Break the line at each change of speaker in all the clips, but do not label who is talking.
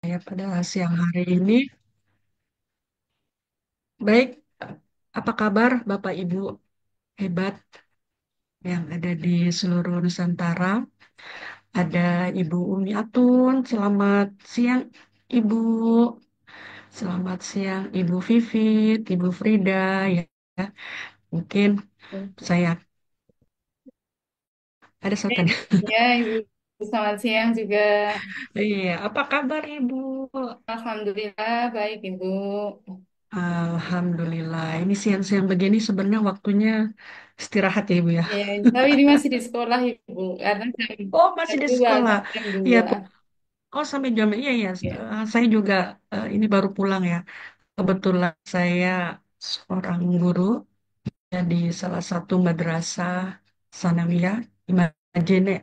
Ya, pada siang hari ini, baik, apa kabar Bapak Ibu hebat yang ada di seluruh Nusantara? Ada Ibu Umi Atun, selamat siang Ibu. Selamat siang Ibu Vivit, Ibu Frida, ya. Mungkin saya ada sautan.
Ya, Ibu. Selamat siang juga.
Iya, apa kabar Ibu?
Alhamdulillah, baik, Ibu.
Alhamdulillah. Ini siang-siang begini sebenarnya waktunya istirahat ya Ibu ya.
Ya, tapi ini masih di sekolah, Ibu. Karena
Oh,
jam
masih di
2
sekolah.
sampai jam
Iya,
2.
oh sampai jam iya ya.
Ya.
Saya juga ini baru pulang ya. Kebetulan saya seorang guru ya, di salah satu madrasah sanawiyah Imajene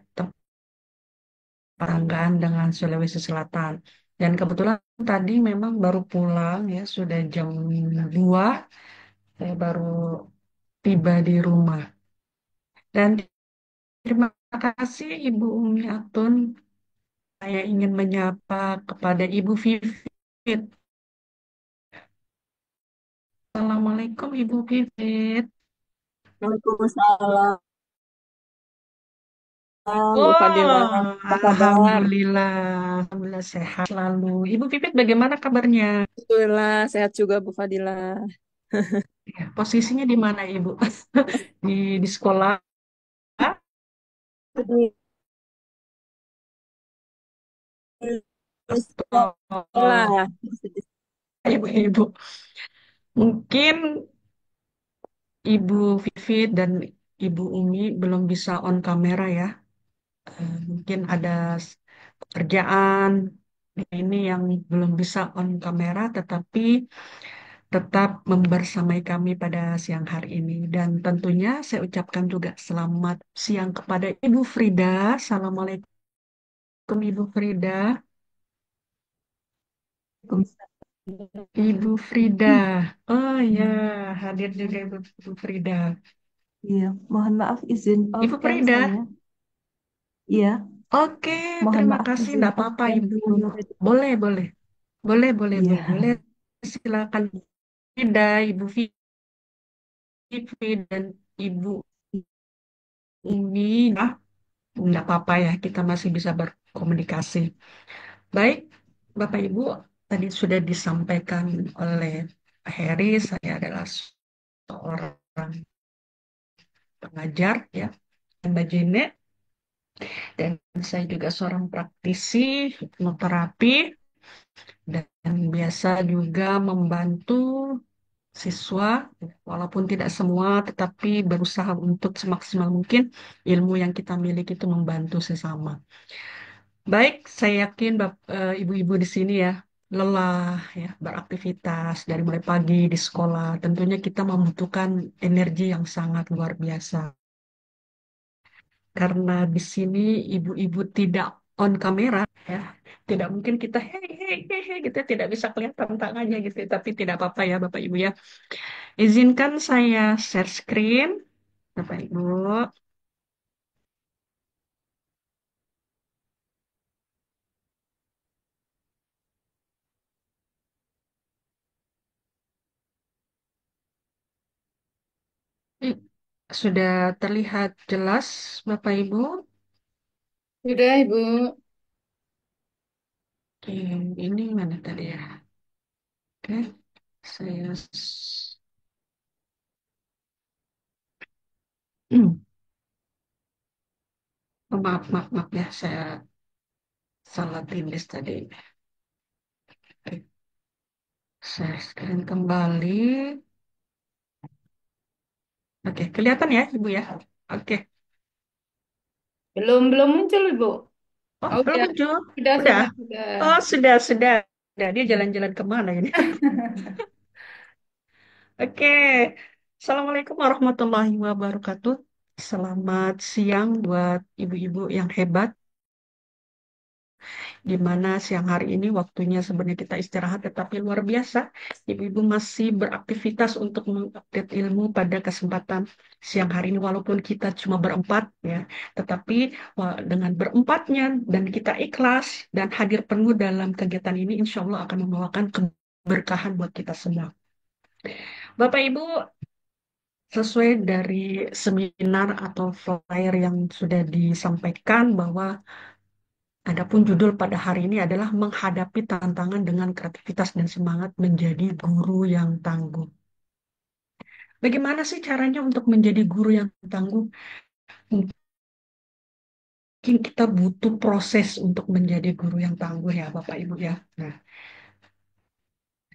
Paranggaan dengan Sulawesi Selatan. Dan kebetulan tadi memang baru pulang ya, sudah jam 2. Saya baru tiba di rumah. Dan terima kasih Ibu Umi Atun. Saya ingin menyapa kepada Ibu Vivit. Assalamualaikum Ibu Vivit.
Waalaikumsalam, Bu Fadila.
Oh,
Apa kabar?
Alhamdulillah. Alhamdulillah sehat selalu. Ibu Vivit bagaimana kabarnya?
Alhamdulillah, sehat juga Bu Fadila.
Ya, posisinya di mana Ibu? Di, di sekolah
Di
atau
sekolah.
ibu-ibu? Mungkin Ibu Vivit dan Ibu Umi belum bisa on kamera ya. Mungkin ada pekerjaan ini yang belum bisa on kamera, tetapi tetap membersamai kami pada siang hari ini. Dan tentunya saya ucapkan juga selamat siang kepada Ibu Frida. Assalamualaikum Ibu Frida. Ibu Frida. Oh ya, hadir juga Ibu Frida.
Iya, mohon maaf izin off
Ibu
cam
Frida.
saya. Iya,
Oke,
mohon
terima
maaf
kasih.
izin
Enggak
off
apa-apa,
cam
Ibu.
menurut.
Boleh, boleh. Boleh, boleh, boleh,
Iya,
boleh. Silakan Frida, Ibu Vivi, dan Ibu Umi. Nah, enggak apa-apa ya, kita masih bisa berkomunikasi. Baik, Bapak Ibu, tadi sudah disampaikan oleh Pak Heri, saya adalah seorang pengajar ya, Mbak Jene, dan saya juga seorang praktisi hipnoterapi dan biasa juga membantu siswa, walaupun tidak semua, tetapi berusaha untuk semaksimal mungkin ilmu yang kita miliki itu membantu sesama. Baik, saya yakin ibu-ibu di sini ya lelah ya beraktivitas dari mulai pagi di sekolah. Tentunya kita membutuhkan energi yang sangat luar biasa. Karena di sini ibu-ibu tidak on kamera ya. Tidak mungkin kita hei hei hei hei, gitu tidak bisa kelihatan tangannya gitu. Tapi tidak apa-apa ya Bapak Ibu ya. Izinkan saya share screen, Bapak Ibu. Ih, sudah terlihat jelas, Bapak Ibu.
Sudah, Ibu.
Oke, ini mana tadi ya? Oke, saya oh, maaf, maaf, maaf ya, saya salah tulis tadi. Oke, saya screen kembali. Oke, kelihatan ya, Ibu ya? Oke.
Belum muncul, Ibu.
Oh,
Oh,
belum
ya.
muncul.
Sudah,
Udah.
sudah, sudah.
Oh, sudah, sudah. Udah, dia jalan-jalan kemana ini? Oke. Assalamualaikum warahmatullahi wabarakatuh. Selamat siang buat ibu-ibu yang hebat. di mana siang hari ini waktunya sebenarnya kita istirahat, tetapi luar biasa. Ibu-ibu masih beraktivitas untuk mengupdate ilmu pada kesempatan siang hari ini, walaupun kita cuma berempat ya, tetapi dengan berempatnya dan kita ikhlas dan hadir penuh dalam kegiatan ini, insya Allah akan membawakan keberkahan buat kita semua. Bapak Ibu, sesuai dari seminar atau flyer yang sudah disampaikan bahwa adapun judul pada hari ini adalah menghadapi tantangan dengan kreativitas dan semangat menjadi guru yang tangguh. Bagaimana sih caranya untuk menjadi guru yang tangguh? Mungkin kita butuh proses untuk menjadi guru yang tangguh ya Bapak Ibu ya. Nah,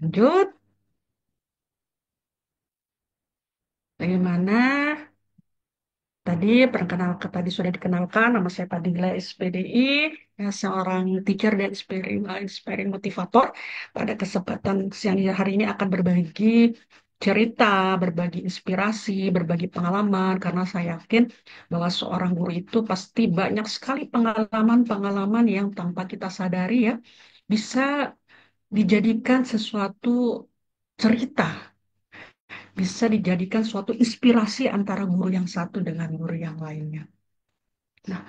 lanjut. Bagaimana? Tadi tadi sudah dikenalkan, nama saya Padilla SPDI, ya, seorang teacher dan inspiring motivator. Pada kesempatan siang hari ini akan berbagi cerita, berbagi inspirasi, berbagi pengalaman, karena saya yakin bahwa seorang guru itu pasti banyak sekali pengalaman-pengalaman yang tanpa kita sadari ya, bisa dijadikan sesuatu cerita, bisa dijadikan suatu inspirasi antara guru yang satu dengan guru yang lainnya. Nah,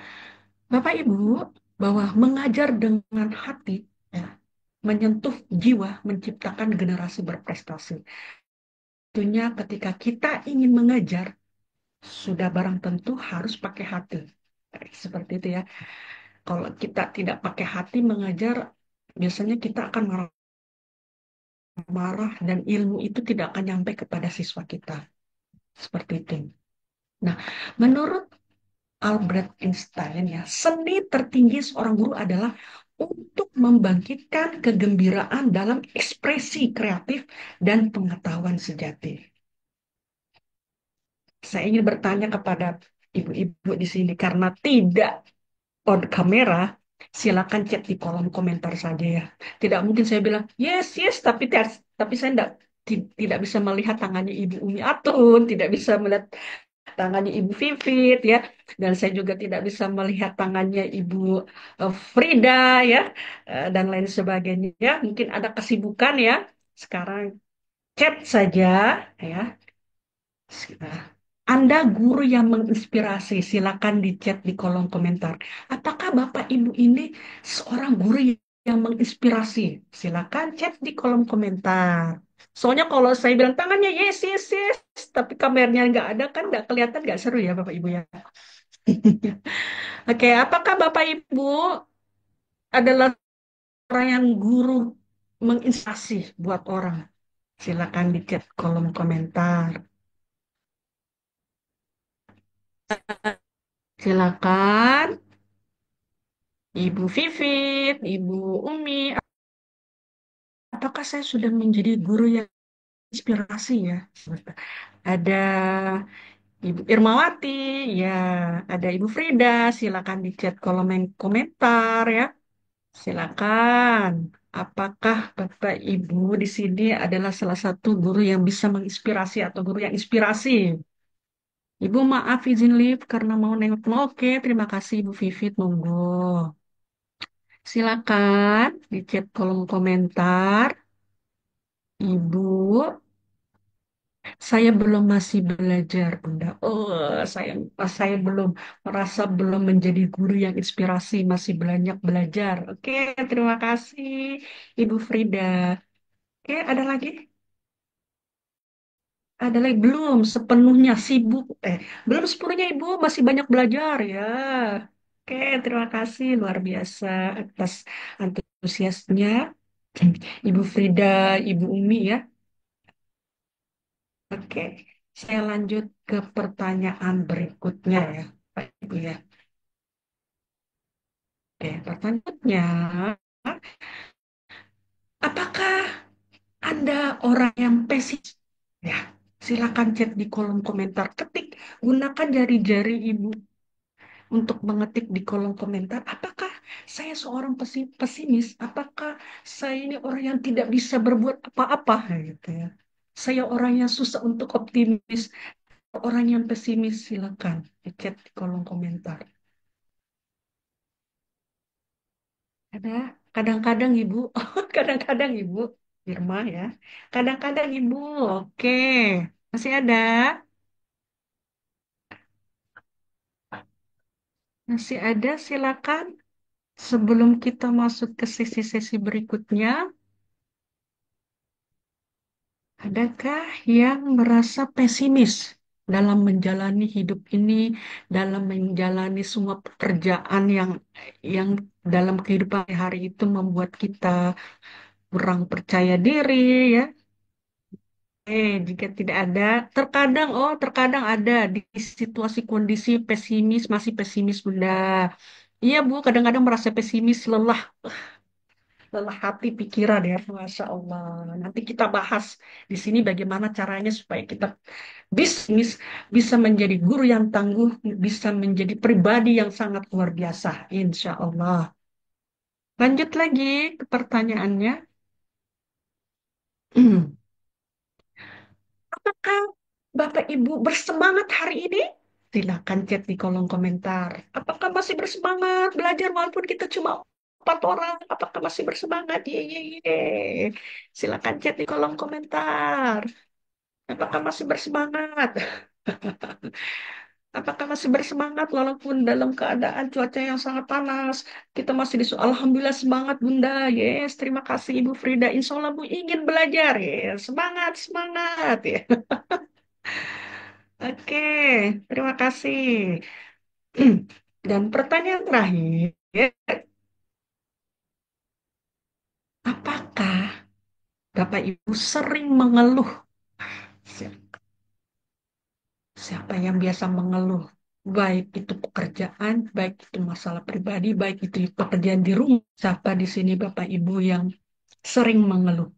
Bapak Ibu, bahwa mengajar dengan hati, ya, menyentuh jiwa, menciptakan generasi berprestasi. Tentunya ketika kita ingin mengajar, sudah barang tentu harus pakai hati. Seperti itu ya. Kalau kita tidak pakai hati mengajar, biasanya kita akan marah dan ilmu itu tidak akan nyampe kepada siswa kita. Seperti itu. Nah, menurut Albert Einstein ya, seni tertinggi seorang guru adalah untuk membangkitkan kegembiraan dalam ekspresi kreatif dan pengetahuan sejati. Saya ingin bertanya kepada ibu-ibu di sini karena tidak on kamera, silakan chat di kolom komentar saja ya. Tidak mungkin saya bilang yes yes, tapi saya tidak bisa melihat tangannya Ibu Umi Atun, tidak bisa melihat tangannya Ibu Vivit ya, dan saya juga tidak bisa melihat tangannya Ibu Frida ya, dan lain sebagainya ya. Mungkin ada kesibukan ya. Sekarang chat saja ya. Nah, Anda guru yang menginspirasi, silakan di chat di kolom komentar. Apakah Bapak Ibu ini seorang guru yang menginspirasi? Silakan chat di kolom komentar. Soalnya kalau saya bilang tangannya yes yes yes, tapi kameranya nggak ada kan nggak kelihatan nggak seru ya Bapak Ibu ya. Oke, apakah Bapak Ibu adalah orang yang guru menginspirasi buat orang? Silakan di chat kolom komentar. Silakan Ibu Vivit, Ibu Umi, apakah saya sudah menjadi guru yang inspirasi ya? Ada Ibu Irmawati, ya, ada Ibu Frida, silakan di chat kolom komentar ya. Silakan. Apakah Bapak Ibu di sini adalah salah satu guru yang bisa menginspirasi atau guru yang inspirasi? Ibu maaf izin live karena mau nengok. Oke, terima kasih Ibu Vivit, monggo. Silakan di chat kolom komentar. Ibu, saya belum masih belajar, Bunda. Oh, saya belum merasa belum menjadi guru yang inspirasi, masih banyak belajar. Oke, terima kasih, Ibu Frida. Oke, ada lagi? Ada lagi belum sepenuhnya sibuk. Belum sepenuhnya Ibu masih banyak belajar ya. Oke, terima kasih luar biasa atas antusiasnya Ibu Frida, Ibu Umi ya. Oke, saya lanjut ke pertanyaan berikutnya ya, Pak Ibu ya. Oke, pertanyaannya, apakah Anda orang yang pesimis? Ya, silakan chat di kolom komentar. Ketik, gunakan jari-jari Ibu untuk mengetik di kolom komentar. Apakah saya seorang pesimis? Apakah saya ini orang yang tidak bisa berbuat apa-apa? Gitu ya. Saya orang yang susah untuk optimis. Orang yang pesimis silakan di chat di kolom komentar. Ada kadang-kadang Ibu, kadang-kadang Ibu, Irma ya. Kadang-kadang Ibu, oke. Masih ada? Masih ada, silakan. Sebelum kita masuk ke sesi-sesi berikutnya, adakah yang merasa pesimis dalam menjalani hidup ini, dalam menjalani semua pekerjaan yang dalam kehidupan hari itu membuat kita kurang percaya diri ya? Jika tidak ada, terkadang ada di situasi kondisi pesimis, masih pesimis Bunda. Iya Bu, kadang-kadang merasa pesimis, lelah hati, pikiran ya, Masya Allah. Nanti kita bahas di sini bagaimana caranya supaya kita bisnis bisa menjadi guru yang tangguh, bisa menjadi pribadi yang sangat luar biasa, insya Allah. Lanjut lagi ke pertanyaannya. Apakah Bapak Ibu bersemangat hari ini? Silakan chat di kolom komentar. Apakah masih bersemangat belajar walaupun kita cuma 4 orang? Apakah masih bersemangat? Ye, ye, ye. Silakan chat di kolom komentar. Apakah masih bersemangat? Apakah masih bersemangat walaupun dalam keadaan cuaca yang sangat panas? Kita masih disuruh, Alhamdulillah semangat Bunda. Yes, terima kasih Ibu Frida. Insya Allah Bu ingin belajar. Yes, semangat, semangat. Ya. Oke, terima kasih. Dan pertanyaan terakhir, apakah Bapak Ibu sering mengeluh? Siapa yang biasa mengeluh? Baik itu pekerjaan, baik itu masalah pribadi, baik itu pekerjaan di rumah. Siapa di sini Bapak Ibu yang sering mengeluh?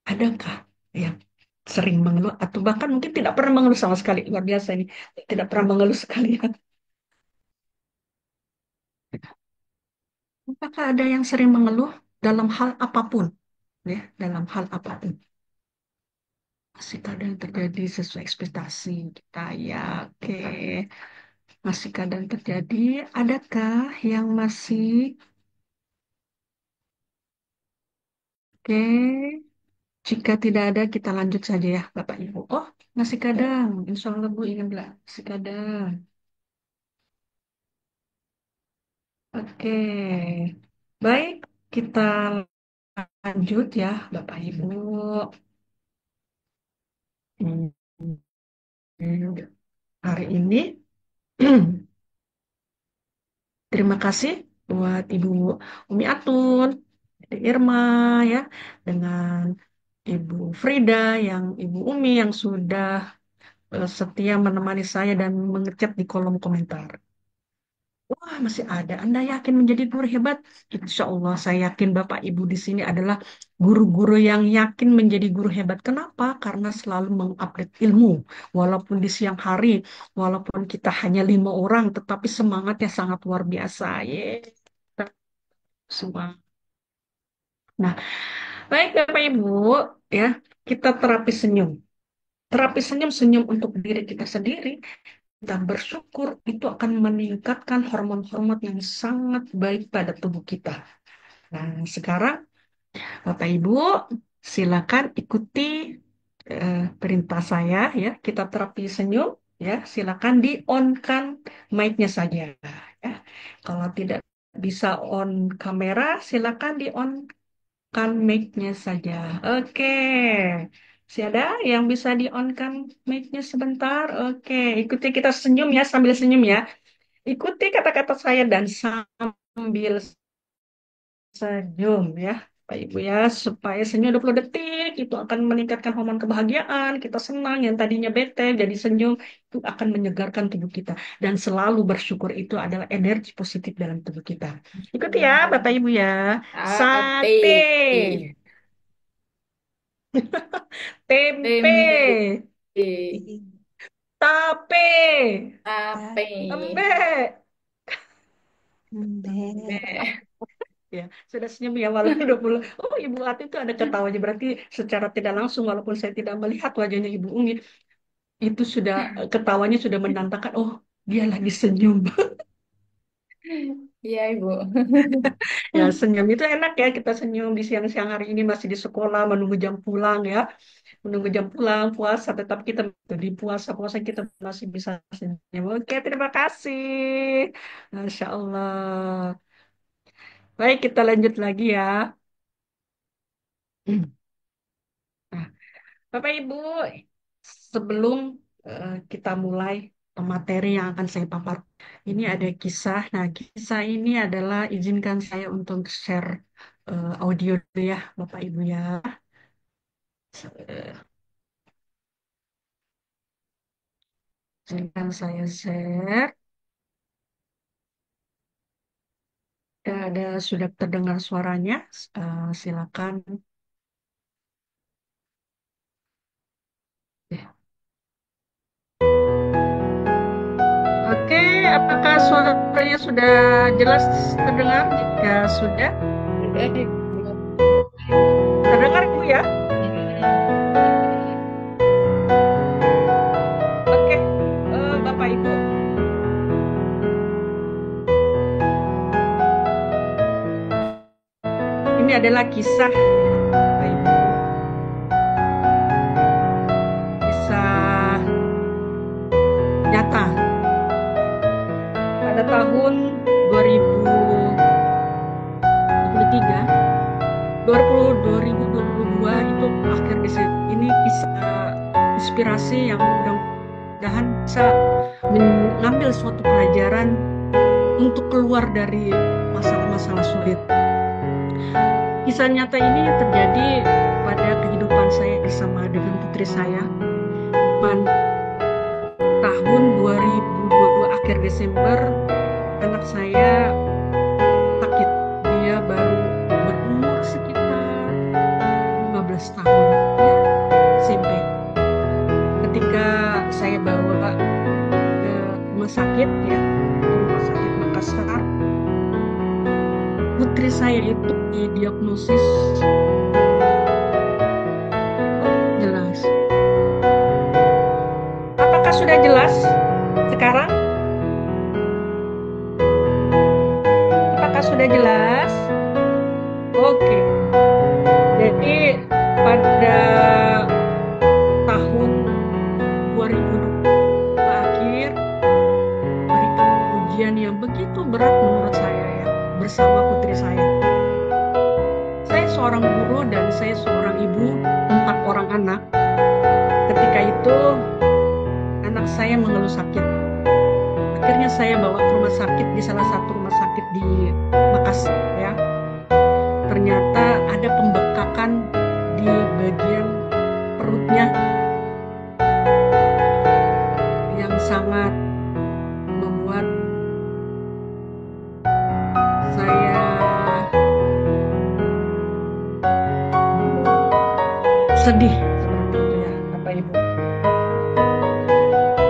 Adakah yang sering mengeluh atau bahkan mungkin tidak pernah mengeluh sama sekali? Luar biasa ini, tidak pernah mengeluh sekalian. Apakah ada yang sering mengeluh dalam hal apapun? Ya, dalam hal apapun. Masih kadang terjadi sesuai ekspektasi kita ya, oke. Masih kadang terjadi. Adakah yang masih, oke. Jika tidak ada, kita lanjut saja ya, Bapak Ibu. Oh, masih kadang. Insya Allah Bu ingin bilang, masih kadang. Oke. Baik, kita lanjut ya, Bapak Ibu. Hmm, Hari ini, terima kasih buat Ibu Umi Atun, Dede Irma ya, dengan Ibu Frida, Ibu Umi yang sudah setia menemani saya dan mengechat di kolom komentar. Wah, masih ada. Anda yakin menjadi guru hebat? Insya Allah, saya yakin Bapak Ibu di sini adalah guru-guru yang yakin menjadi guru hebat. Kenapa? Karena selalu mengupdate ilmu. Walaupun di siang hari, walaupun kita hanya 5 orang, tetapi semangatnya sangat luar biasa. Semua. Nah, baik Bapak Ibu, ya, kita terapi senyum. Terapi senyum-senyum untuk diri kita sendiri, kita bersyukur itu akan meningkatkan hormon-hormon yang sangat baik pada tubuh kita. Nah, sekarang Bapak Ibu, silakan ikuti perintah saya ya. Kita terapi senyum ya. Silakan di-on-kan mic-nya saja ya. Kalau tidak bisa on kamera, silakan di-on-kan mic-nya saja. Oke. Si ada yang bisa di-on-kan mic-nya sebentar? Oke, ikuti kita senyum ya sambil senyum ya. Ikuti kata-kata saya dan sambil senyum ya, Pak Ibu ya, supaya senyum 20 detik itu akan meningkatkan hormon kebahagiaan, kita senang yang tadinya bete jadi senyum, itu akan menyegarkan tubuh kita dan selalu bersyukur itu adalah energi positif dalam tubuh kita. Ikuti ya, Bapak Ibu ya. Sate,
Sate.
tempe,
Tempe.
tape,
Tape.
embek.
Ember.
Ya, sudah senyum ya walaupun 20. Oh, Ibu Ati itu ada ketawanya berarti secara tidak langsung walaupun saya tidak melihat wajahnya Ibu Umi itu sudah ketawanya sudah menandakan oh dia lagi senyum.
Iya, Ibu.
Ya, senyum itu enak ya, kita senyum di siang-siang hari ini masih di sekolah, menunggu jam pulang ya. Menunggu jam pulang, puasa, tetap kita di puasa-puasa kita masih bisa senyum. Oke, terima kasih. Masya Allah. Baik, kita lanjut lagi ya. Nah, Bapak Ibu, sebelum kita mulai materi yang akan saya paparkan, ini ada kisah. Nah, kisah ini adalah izinkan saya untuk share audio dulu ya, Bapak Ibu ya. Eh, Izinkan saya share. Ya, sudah terdengar suaranya. Silakan. Ya. Oke, apakah suaranya sudah jelas terdengar? Jika sudah,
Udah, Ibu.
terdengar Ibu ya? Oke, Bapak Ibu. Ini adalah kisah, Bapak Ibu. Kisah nyata. Pada tahun 2023, 2022 itu akhir Desember. Ini kisah inspirasi yang mudah-mudahan bisa mengambil suatu pelajaran untuk keluar dari masalah-masalah sulit. Kisah nyata ini terjadi pada kehidupan saya bersama dengan putri saya. Tahun 2022 akhir Desember, anak saya sakit. Dia baru berumur sekitar 15 tahun, ya, SMP. Ketika saya bawa ke rumah sakit, ya, rumah sakit Makassar, putri saya itu didiagnosis jelas. Apakah sudah jelas sekarang? Apakah sudah jelas? Oke. Jadi pada tahun 2020 akhir berikan ujian yang begitu berat menurut saya ya, bersama putri saya. Saya seorang guru dan saya seorang ibu 4 orang anak. Ketika itu anak saya mengeluh sakit. Akhirnya saya bawa ke rumah sakit di salah satu rumah sakit di Makassar ya. Ternyata ada pembekakan di bagian perutnya yang sangat membuat saya sedih seperti itu ya, Bapak Ibu.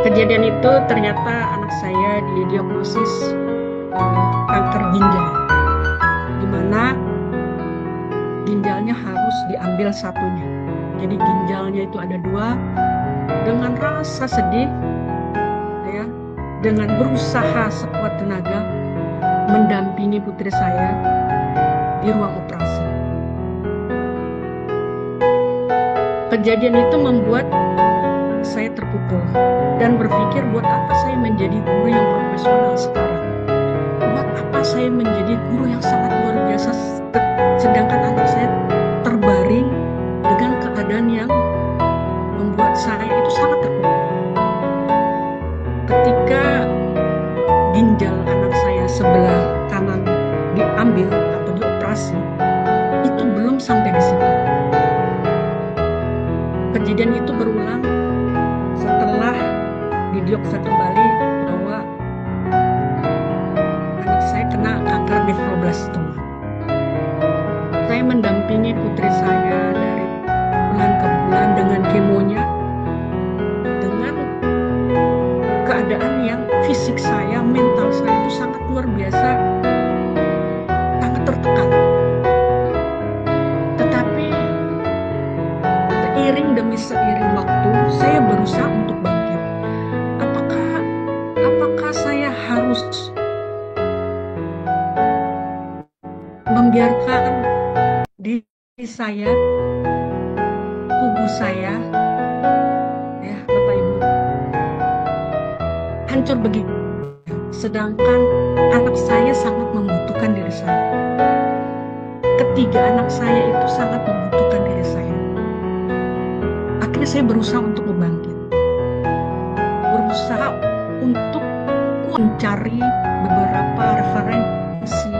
Kejadian itu ternyata anak saya didiagnosis kanker ginjal, di mana ginjalnya harus diambil satunya. Jadi ginjalnya itu ada 2. Dengan rasa sedih, ya, dengan berusaha sekuat tenaga mendampingi putri saya di ruang operasi. Kejadian itu membuat saya terpukul dan berpikir, buat apa saya menjadi guru yang profesional sekarang? Buat apa saya menjadi guru yang sangat luar biasa sedangkan anak saya terbaring dengan keadaan yang membuat saya itu sangat terpukul. Ketika ginjal anak saya sebelah kanan diambil atau dioperasi, itu belum sampai di situ. Kejadian itu berulang setelah didiagnosa kembali bahwa anak saya kena kanker nefroblastoma. Saya mendampingi putri saya dari bulan ke bulan dengan kemonya, dengan keadaan yang fisik saya, mental saya itu sangat luar biasa, sangat tertekan. Tetapi seiring demi seiring waktu, saya berusaha untuk bangkit. Apakah saya harus membiarkan diri saya, tubuh saya, ya Bapak Ibu, hancur begitu. Sedangkan anak saya sangat membutuhkan diri saya. Ketiga anak saya itu sangat membutuhkan diri saya. Akhirnya saya berusaha untuk membangkit. Berusaha untuk mencari beberapa referensi,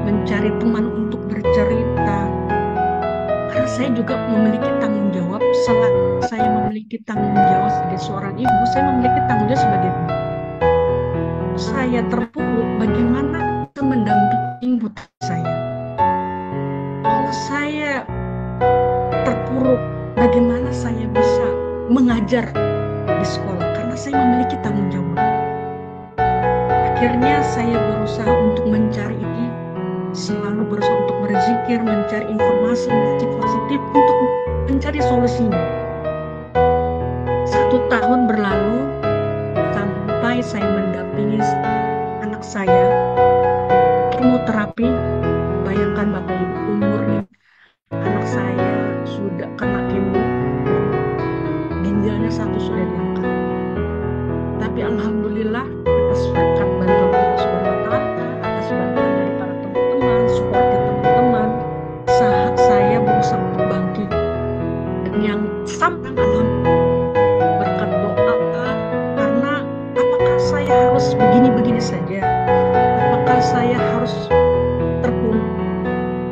mencari teman untuk bercerita. Karena saya juga memiliki tanggung jawab, selain saya memiliki tanggung jawab sebagai seorang ibu, saya memiliki tanggung jawab sebagai ibu. Saya terpuruk, bagaimana bisa mendampingi putri saya? Kalau saya terpuruk, bagaimana saya bisa mengajar di sekolah? Karena saya memiliki tanggung jawab. Akhirnya saya berusaha untuk mencari ini, selalu berusaha untuk berzikir, mencari informasi positif untuk mencari solusinya. 1 tahun berlalu sampai saya mendampingi anak saya kemoterapi. Bayangkan Bapak Ibu, umurnya anak saya sudah kena kemo, ginjalnya satu sudah diangkat. Tapi alhamdulillah atas berkat bantuan Allah Subhanahu wa taala, atas bantuan dari para teman-teman, support dari teman-teman, saya berusaha untuk bangkit. Dan yang sampai berkat doa, karena apakah saya harus begini-begini saja? Apakah saya harus terpuruk?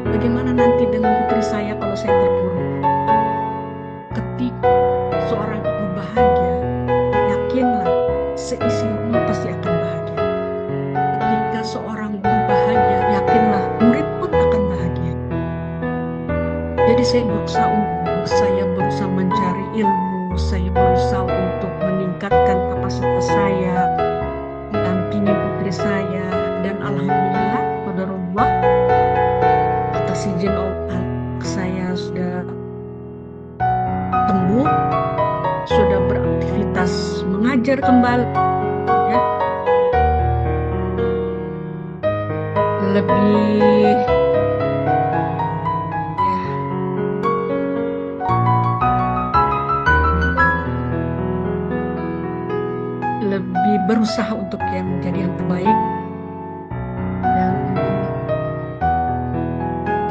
Bagaimana nanti dengan putri saya kalau saya terpuruk? Ketika seorang ibu bahagia, yakinlah seisi rumah pasti akan bahagia. Ketika seorang guru bahagia, yakinlah murid pun akan bahagia. Jadi saya berusaha mencari ilmu, saya berusaha untuk meningkatkan kapasitas saya, mendampingi putri saya, dan alhamdulillah qadarullah atas izin Allah saya sudah tumbuh, sudah beraktivitas mengajar kembali, ya. Lebih lebih berusaha untuk yang menjadi yang terbaik, dan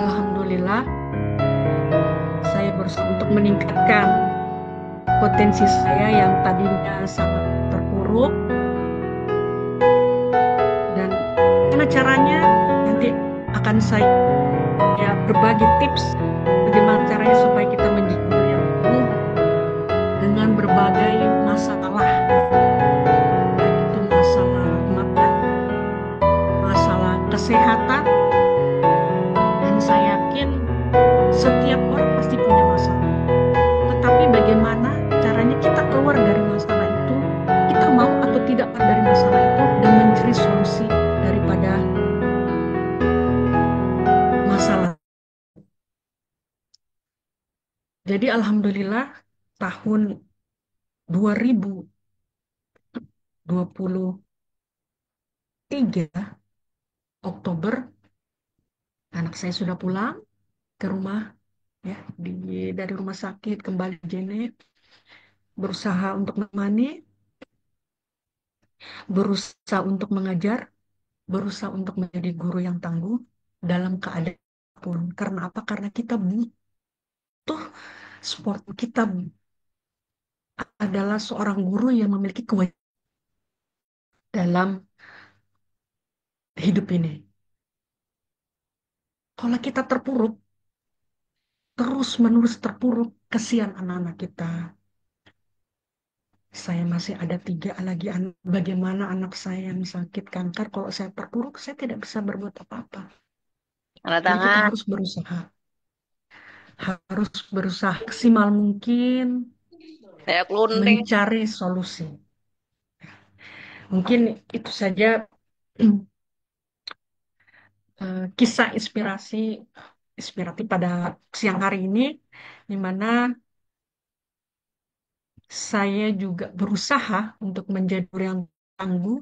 alhamdulillah saya berusaha untuk meningkatkan potensi saya yang tadinya sangat terpuruk. Dan gimana caranya, nanti akan saya berbagi tips bagaimana caranya supaya kita menjadi guru yang penuh dengan berbagai masalah, baik itu masalah mata, masalah kesehatan, dan saya yakin setiap orang pasti punya masalah. Tetapi bagaimana caranya kita keluar dari masalah itu, kita mau atau tidak dari masalah itu, dan mencari solusi daripada masalah. Jadi alhamdulillah tahun 2023 Oktober anak saya sudah pulang ke rumah, ya, dari rumah sakit kembali Jene, berusaha untuk menemani, berusaha untuk mengajar, berusaha untuk menjadi guru yang tangguh dalam keadaan pun. Karena apa? Karena kita butuh sport. Kita adalah seorang guru yang memiliki kewajiban dalam hidup ini. Kalau kita terpuruk, terus-menerus terpuruk, kesian anak-anak kita. Saya masih ada 3 lagi anak. Bagaimana anak saya yang sakit kanker, kalau saya terpuruk, saya tidak bisa berbuat apa-apa.
Tanda
Jadi kita
tangan.
harus berusaha maksimal mungkin
Saya kelunting.
mencari solusi. Mungkin itu saja kisah inspiratif pada siang hari ini, di mana saya juga berusaha untuk menjadi orang yang tangguh,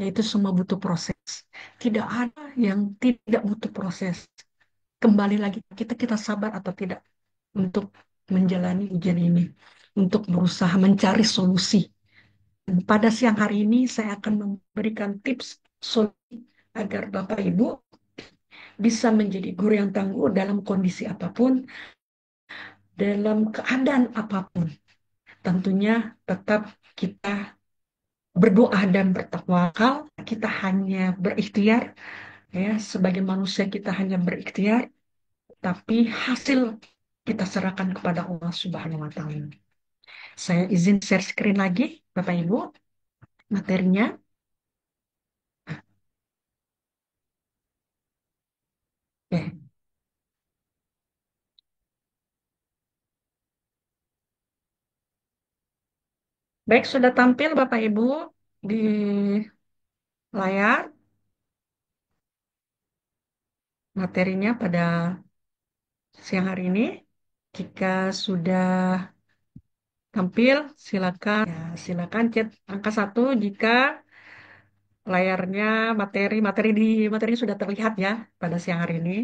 yaitu semua butuh proses. Tidak ada yang tidak butuh proses. kembali lagi kita kita sabar atau tidak untuk menjalani ujian ini, untuk berusaha mencari solusi. Dan pada siang hari ini saya akan memberikan tips solusi agar Bapak Ibu bisa menjadi guru yang tangguh dalam kondisi apapun, dalam keadaan apapun. Tentunya tetap kita berdoa dan bertawakal, kita hanya berikhtiar, ya, sebagai manusia kita hanya berikhtiar, tapi hasil kita serahkan kepada Allah Subhanahu wa Ta'ala. Saya izin share screen lagi, Bapak Ibu, materinya. Oke. Baik, sudah tampil Bapak Ibu di layar materinya pada siang hari ini. Jika sudah tampil, silakan, ya, silakan chat angka satu jika layarnya materi sudah terlihat ya pada siang hari ini.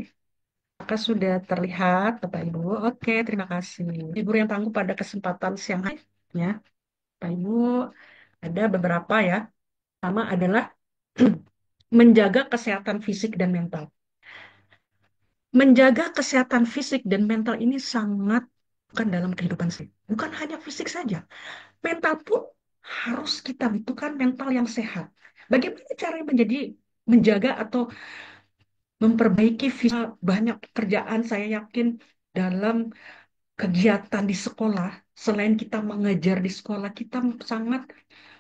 Maka sudah terlihat Bapak Ibu. Oke, terima kasih. Ibu yang tangguh pada kesempatan siang hari ya. Bapak Ibu, ada beberapa ya. Pertama adalah menjaga kesehatan fisik dan mental. Menjaga kesehatan fisik dan mental ini sangat bukan dalam kehidupan sih. Bukan hanya fisik saja. Mental pun harus kita butuhkan mental yang sehat. Bagaimana cara menjaga atau memperbaiki fisik? Banyak pekerjaan saya yakin dalam kegiatan di sekolah. Selain kita mengajar di sekolah, kita sangat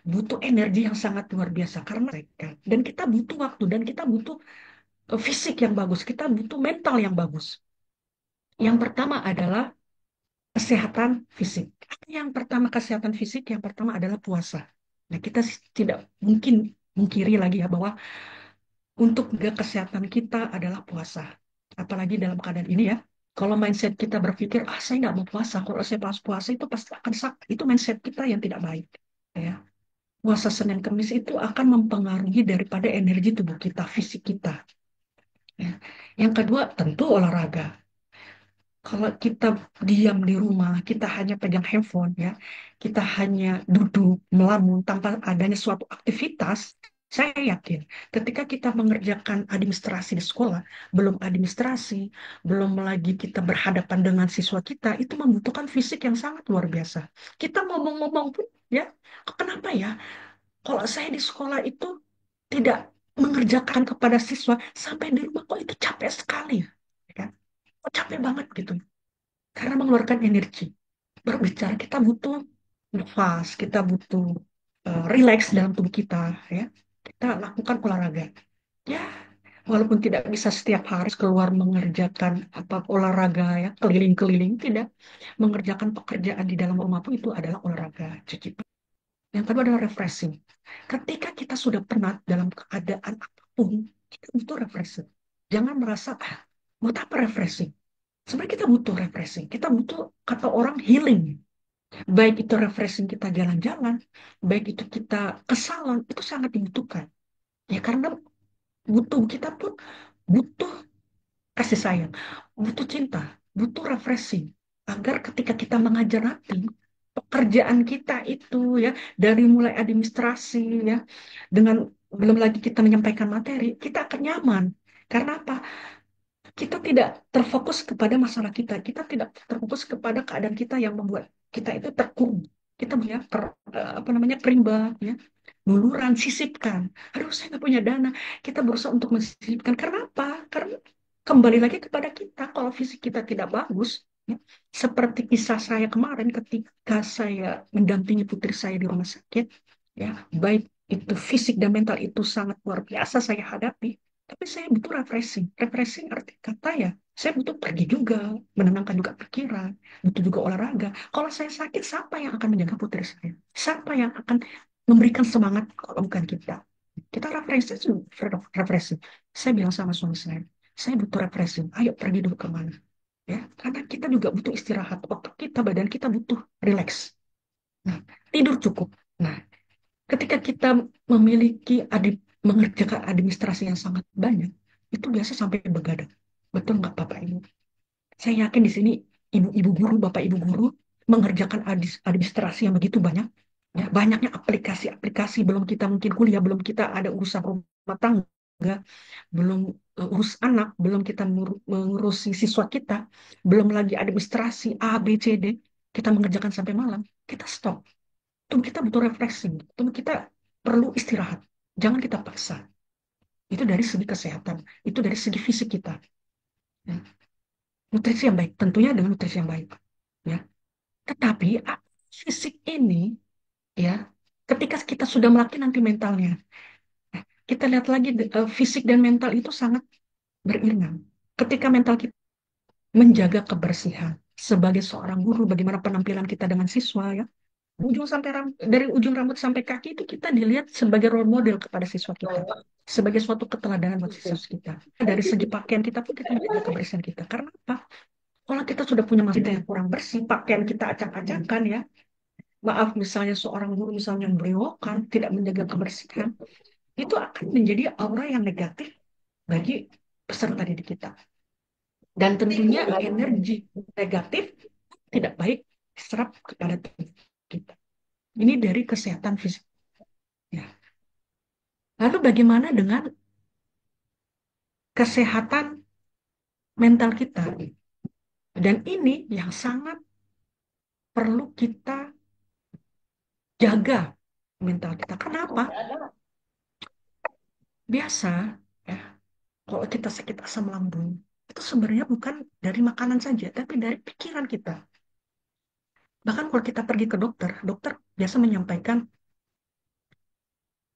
butuh energi yang sangat luar biasa karena mereka. Dan kita butuh waktu dan kita butuh fisik yang bagus. Kita butuh mental yang bagus. Yang pertama adalah kesehatan fisik. Yang pertama kesehatan fisik, yang pertama adalah puasa. Nah, kita tidak mungkin mungkiri lagi ya bahwa untuk menjaga kesehatan kita adalah puasa. Apalagi dalam keadaan ini ya. Kalau mindset kita berpikir, ah saya nggak mau puasa, kalau saya pas puasa itu pasti akan sakit. Itu mindset kita yang tidak baik. Ya. Puasa Senin Kamis itu akan mempengaruhi daripada energi tubuh kita, fisik kita. Ya. Yang kedua tentu olahraga. Kalau kita diam di rumah, kita hanya pegang handphone ya, kita hanya duduk melamun tanpa adanya suatu aktivitas, saya yakin ketika kita mengerjakan administrasi di sekolah, belum administrasi, belum lagi kita berhadapan dengan siswa kita, itu membutuhkan fisik yang sangat luar biasa. Kita ngomong-ngomong pun ya, kenapa ya? Kalau saya di sekolah itu tidak mengerjakan kepada siswa, sampai di rumah kok itu capek sekali ya kan? Kok capek banget gitu karena mengeluarkan energi. Berbicara kita butuh nafas, kita butuh relax dalam tubuh kita, ya. Kita lakukan olahraga. Ya, walaupun tidak bisa setiap hari keluar mengerjakan apa olahraga ya, keliling-keliling, tidak. Mengerjakan pekerjaan di dalam rumah pun itu adalah olahraga. Cuci. Yang kedua adalah refreshing. Ketika kita sudah penat dalam keadaan apapun, kita butuh refreshing. Jangan merasa, ah, buat apa refreshing? Sebenarnya kita butuh refreshing. Kita butuh kata orang healing. Baik itu refreshing kita jalan-jalan, baik itu kita ke salon, itu sangat dibutuhkan. Ya karena butuh kita pun butuh kasih sayang, butuh cinta, butuh refreshing. Agar ketika kita mengajar nanti, pekerjaan kita itu ya dari mulai administrasi ya dengan belum lagi kita menyampaikan materi, kita akan nyaman. Karena apa? Kita tidak terfokus kepada masalah kita. Kita tidak terfokus kepada keadaan kita yang membuat kita itu terkurung. Kita punya apa namanya kerimba, ya, luluran, sisipkan. Aduh, saya nggak punya dana. Kita berusaha untuk mensisipkan. Karena apa? Karena kembali lagi kepada kita. Kalau fisik kita tidak bagus, ya, seperti kisah saya kemarin ketika saya mendampingi putri saya di rumah sakit, ya, baik itu fisik dan mental itu sangat luar biasa saya hadapi. Tapi saya butuh refreshing. Refreshing arti kata ya, saya butuh pergi juga, menenangkan juga pikiran, butuh juga olahraga. Kalau saya sakit, siapa yang akan menjaga putri saya? Siapa yang akan memberikan semangat kalau bukan kita? Kita refreshing, refreshing. Saya bilang sama suami saya butuh refreshing. Ayo pergi dulu kemana? Ya, karena kita juga butuh istirahat. Otak kita, badan kita butuh relax. Nah, tidur cukup. Nah, ketika kita memiliki mengerjakan administrasi yang sangat banyak, itu biasa sampai begadang. Betul nggak Bapak Ibu? Saya yakin di sini ibu guru, bapak ibu guru mengerjakan administrasi yang begitu banyak. Ya, banyaknya aplikasi-aplikasi, belum kita mungkin kuliah, belum kita ada urusan rumah tangga, belum urus anak, belum kita mengurusi siswa kita, belum lagi administrasi A, B, C, D. Kita mengerjakan sampai malam. Kita stop. Tubuh kita butuh refreshing. Tubuh kita perlu istirahat. Jangan kita paksa. Itu dari segi kesehatan. Itu dari segi fisik kita. Ya. Nutrisi yang baik, tentunya dengan nutrisi yang baik. Ya. Tetapi fisik ini, ya, ketika kita sudah melatih nanti mentalnya, kita lihat lagi fisik dan mental itu sangat beriringan. Ketika mental kita menjaga kebersihan, sebagai seorang guru, bagaimana penampilan kita dengan siswa, ya, dari ujung rambut sampai kaki itu kita dilihat sebagai role model kepada siswa kita, sebagai suatu keteladanan buat siswa kita. Dari segi pakaian kita pun kita menjaga kebersihan kita. Karena apa? Kalau kita sudah punya masa yang kurang bersih, pakaian kita acak-acakan, ya, maaf misalnya seorang guru misalnya berewokan, tidak menjaga kebersihan, itu akan menjadi aura yang negatif bagi peserta didik kita. Dan tentunya energi negatif tidak baik diserap kepada tubuh kita. Ini dari kesehatan fisik. Ya. Lalu bagaimana dengan kesehatan mental kita? Dan ini yang sangat perlu kita jaga mental kita. Kenapa? Biasa, ya, kalau kita sakit asam lambung, itu sebenarnya bukan dari makanan saja, tapi dari pikiran kita. Bahkan kalau kita pergi ke dokter, dokter biasa menyampaikan,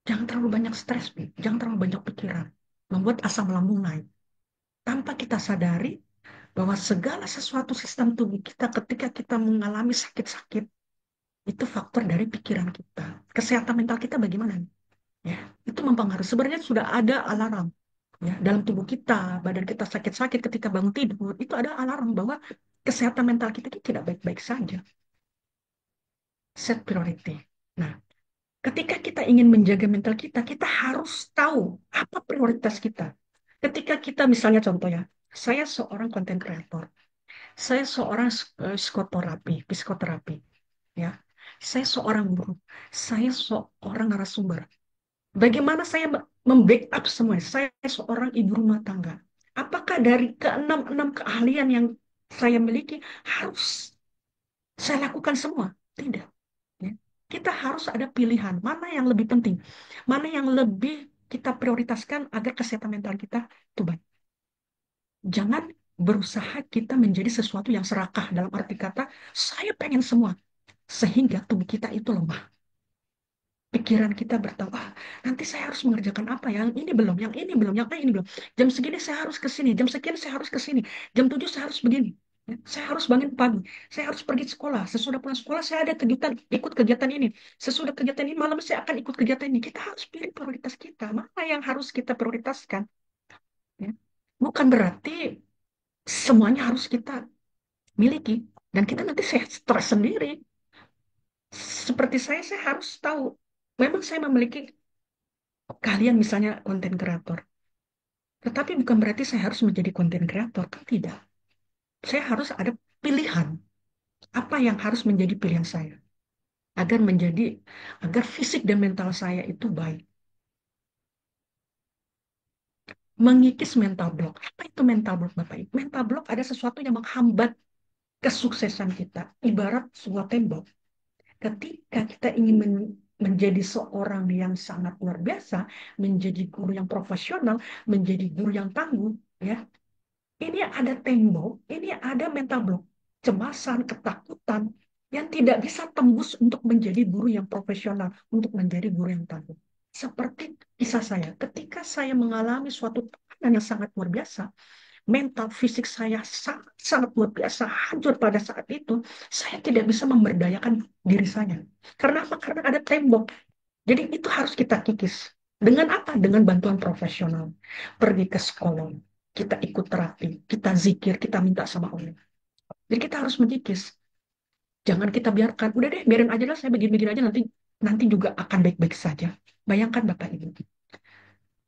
jangan terlalu banyak stres, Bi. Jangan terlalu banyak pikiran. Membuat asam lambung naik. Tanpa kita sadari bahwa segala sesuatu sistem tubuh kita ketika kita mengalami sakit-sakit, itu faktor dari pikiran kita. Kesehatan mental kita bagaimana? Ya, itu mempengaruhi. Sebenarnya sudah ada alarm. Ya, dalam tubuh kita, badan kita sakit-sakit ketika bangun tidur, itu ada alarm bahwa kesehatan mental kita itu tidak baik-baik saja. Set priority. Nah, ketika kita ingin menjaga mental kita, kita harus tahu apa prioritas kita. Ketika kita misalnya contoh ya, saya seorang content creator, saya seorang psikoterapi, ya, saya seorang guru, saya seorang narasumber. Bagaimana saya membackup semua? Saya seorang ibu rumah tangga. Apakah dari keenam-enam keahlian yang saya miliki harus saya lakukan semua? Tidak. Ya. Kita harus ada pilihan. Mana yang lebih penting? Mana yang lebih kita prioritaskan agar kesehatan mental kita itu baik. Jangan berusaha kita menjadi sesuatu yang serakah dalam arti kata, saya pengen semua. Sehingga tubuh kita itu lemah. Pikiran kita bertambah, nanti saya harus mengerjakan apa, yang ini belum, yang ini belum, yang ini belum. Jam segini saya harus ke sini, jam sekian saya harus ke sini, jam 7 saya harus begini. Ya, saya harus bangun pagi, saya harus pergi sekolah. Sesudah pulang sekolah saya ada kegiatan, ikut kegiatan ini. Sesudah kegiatan ini malam saya akan ikut kegiatan ini. Kita harus pilih prioritas kita, mana yang harus kita prioritaskan. Ya. Bukan berarti semuanya harus kita miliki dan kita nanti stres sendiri. Seperti saya harus tahu. Memang saya memiliki kalian misalnya konten kreator. Tetapi bukan berarti saya harus menjadi konten kreator, kan tidak. Saya harus ada pilihan. Apa yang harus menjadi pilihan saya agar menjadi agar fisik dan mental saya itu baik. Mengikis mental block. Apa itu mental block, Bapak Ibu? Mental block ada sesuatu yang menghambat kesuksesan kita. Ibarat sebuah tembok. Ketika kita ingin menjadi seorang yang sangat luar biasa, menjadi guru yang profesional, menjadi guru yang tangguh, ya, ini ada tembok, ini ada mental block, cemasan, ketakutan yang tidak bisa tembus untuk menjadi guru yang profesional, untuk menjadi guru yang tangguh. Seperti kisah saya, ketika saya mengalami suatu tekanan yang sangat luar biasa, mental fisik saya sangat, sangat luar biasa hancur pada saat itu, saya tidak bisa memberdayakan diri saya. Karena apa? Karena ada tembok. Jadi itu harus kita kikis. Dengan apa? Dengan bantuan profesional. Pergi ke sekolah, kita ikut terapi, kita zikir, kita minta sama Allah. Jadi kita harus mengikis. Jangan kita biarkan, udah deh, biarin aja lah saya begini-begini aja, nanti nanti juga akan baik-baik saja. Bayangkan Bapak Ibu,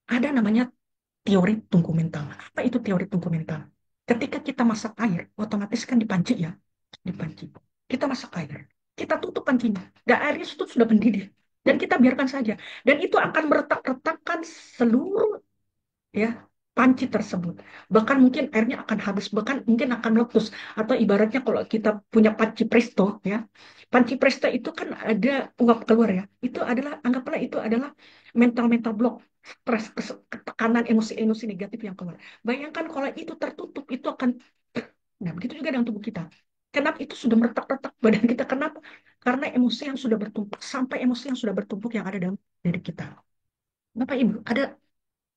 ada namanya teori tungku mental. Apa itu teori tungku mental? Ketika kita masak air, otomatis kan dipanci ya, dipanci. Kita masak air, kita tutup pancinya, dan airnya itu sudah mendidih, dan kita biarkan saja. Dan itu akan meretak-retakkan seluruh ya panci tersebut. Bahkan mungkin airnya akan habis, bahkan mungkin akan meletus. Atau ibaratnya kalau kita punya panci presto ya, panci presto itu kan ada uap keluar ya. Itu adalah anggaplah itu adalah mental-mental block, stres, ketekanan, emosi-emosi negatif yang keluar. Bayangkan kalau itu tertutup, itu akan. Nah, begitu juga dengan tubuh kita. Kenapa itu sudah meretak-retak badan kita? Kenapa? Karena emosi yang sudah bertumpuk, sampai emosi yang sudah bertumpuk yang ada dalam diri kita. Bapak Ibu, ada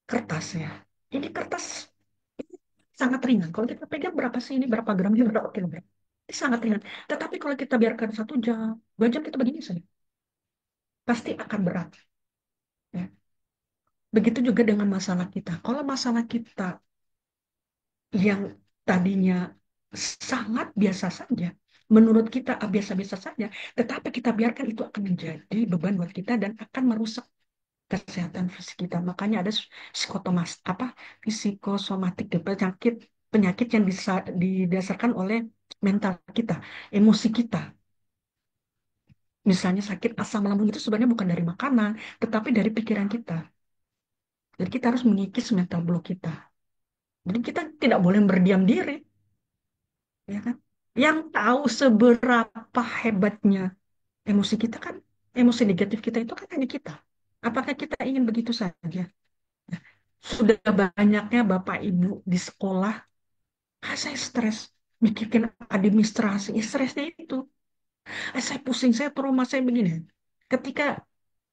kertas ya. Ini kertas ini sangat ringan. Kalau kita pegang berapa sih ini, berapa gram, ini berapa kilogram. Ini sangat ringan. Tetapi kalau kita biarkan 1 jam, 2 jam kita begini saja, pasti akan berat. Ya. Begitu juga dengan masalah kita. Kalau masalah kita yang tadinya sangat biasa saja, menurut kita biasa-biasa saja, tetapi kita biarkan itu akan menjadi beban buat kita dan akan merusak kesehatan fisik kita. Makanya ada psikotomas apa psikosomatik penyakit penyakit yang didasarkan oleh mental kita, emosi kita. Misalnya sakit asam lambung itu sebenarnya bukan dari makanan, tetapi dari pikiran kita. Jadi kita harus mengikis mental block kita. Jadi kita tidak boleh berdiam diri, ya kan? Yang tahu seberapa hebatnya emosi kita kan, emosi negatif kita itu kan hanya kita. Apakah kita ingin begitu saja? Sudah banyaknya Bapak Ibu di sekolah, saya stres, mikirin administrasi, ya stresnya itu. Saya pusing, saya trauma, saya begini. Ketika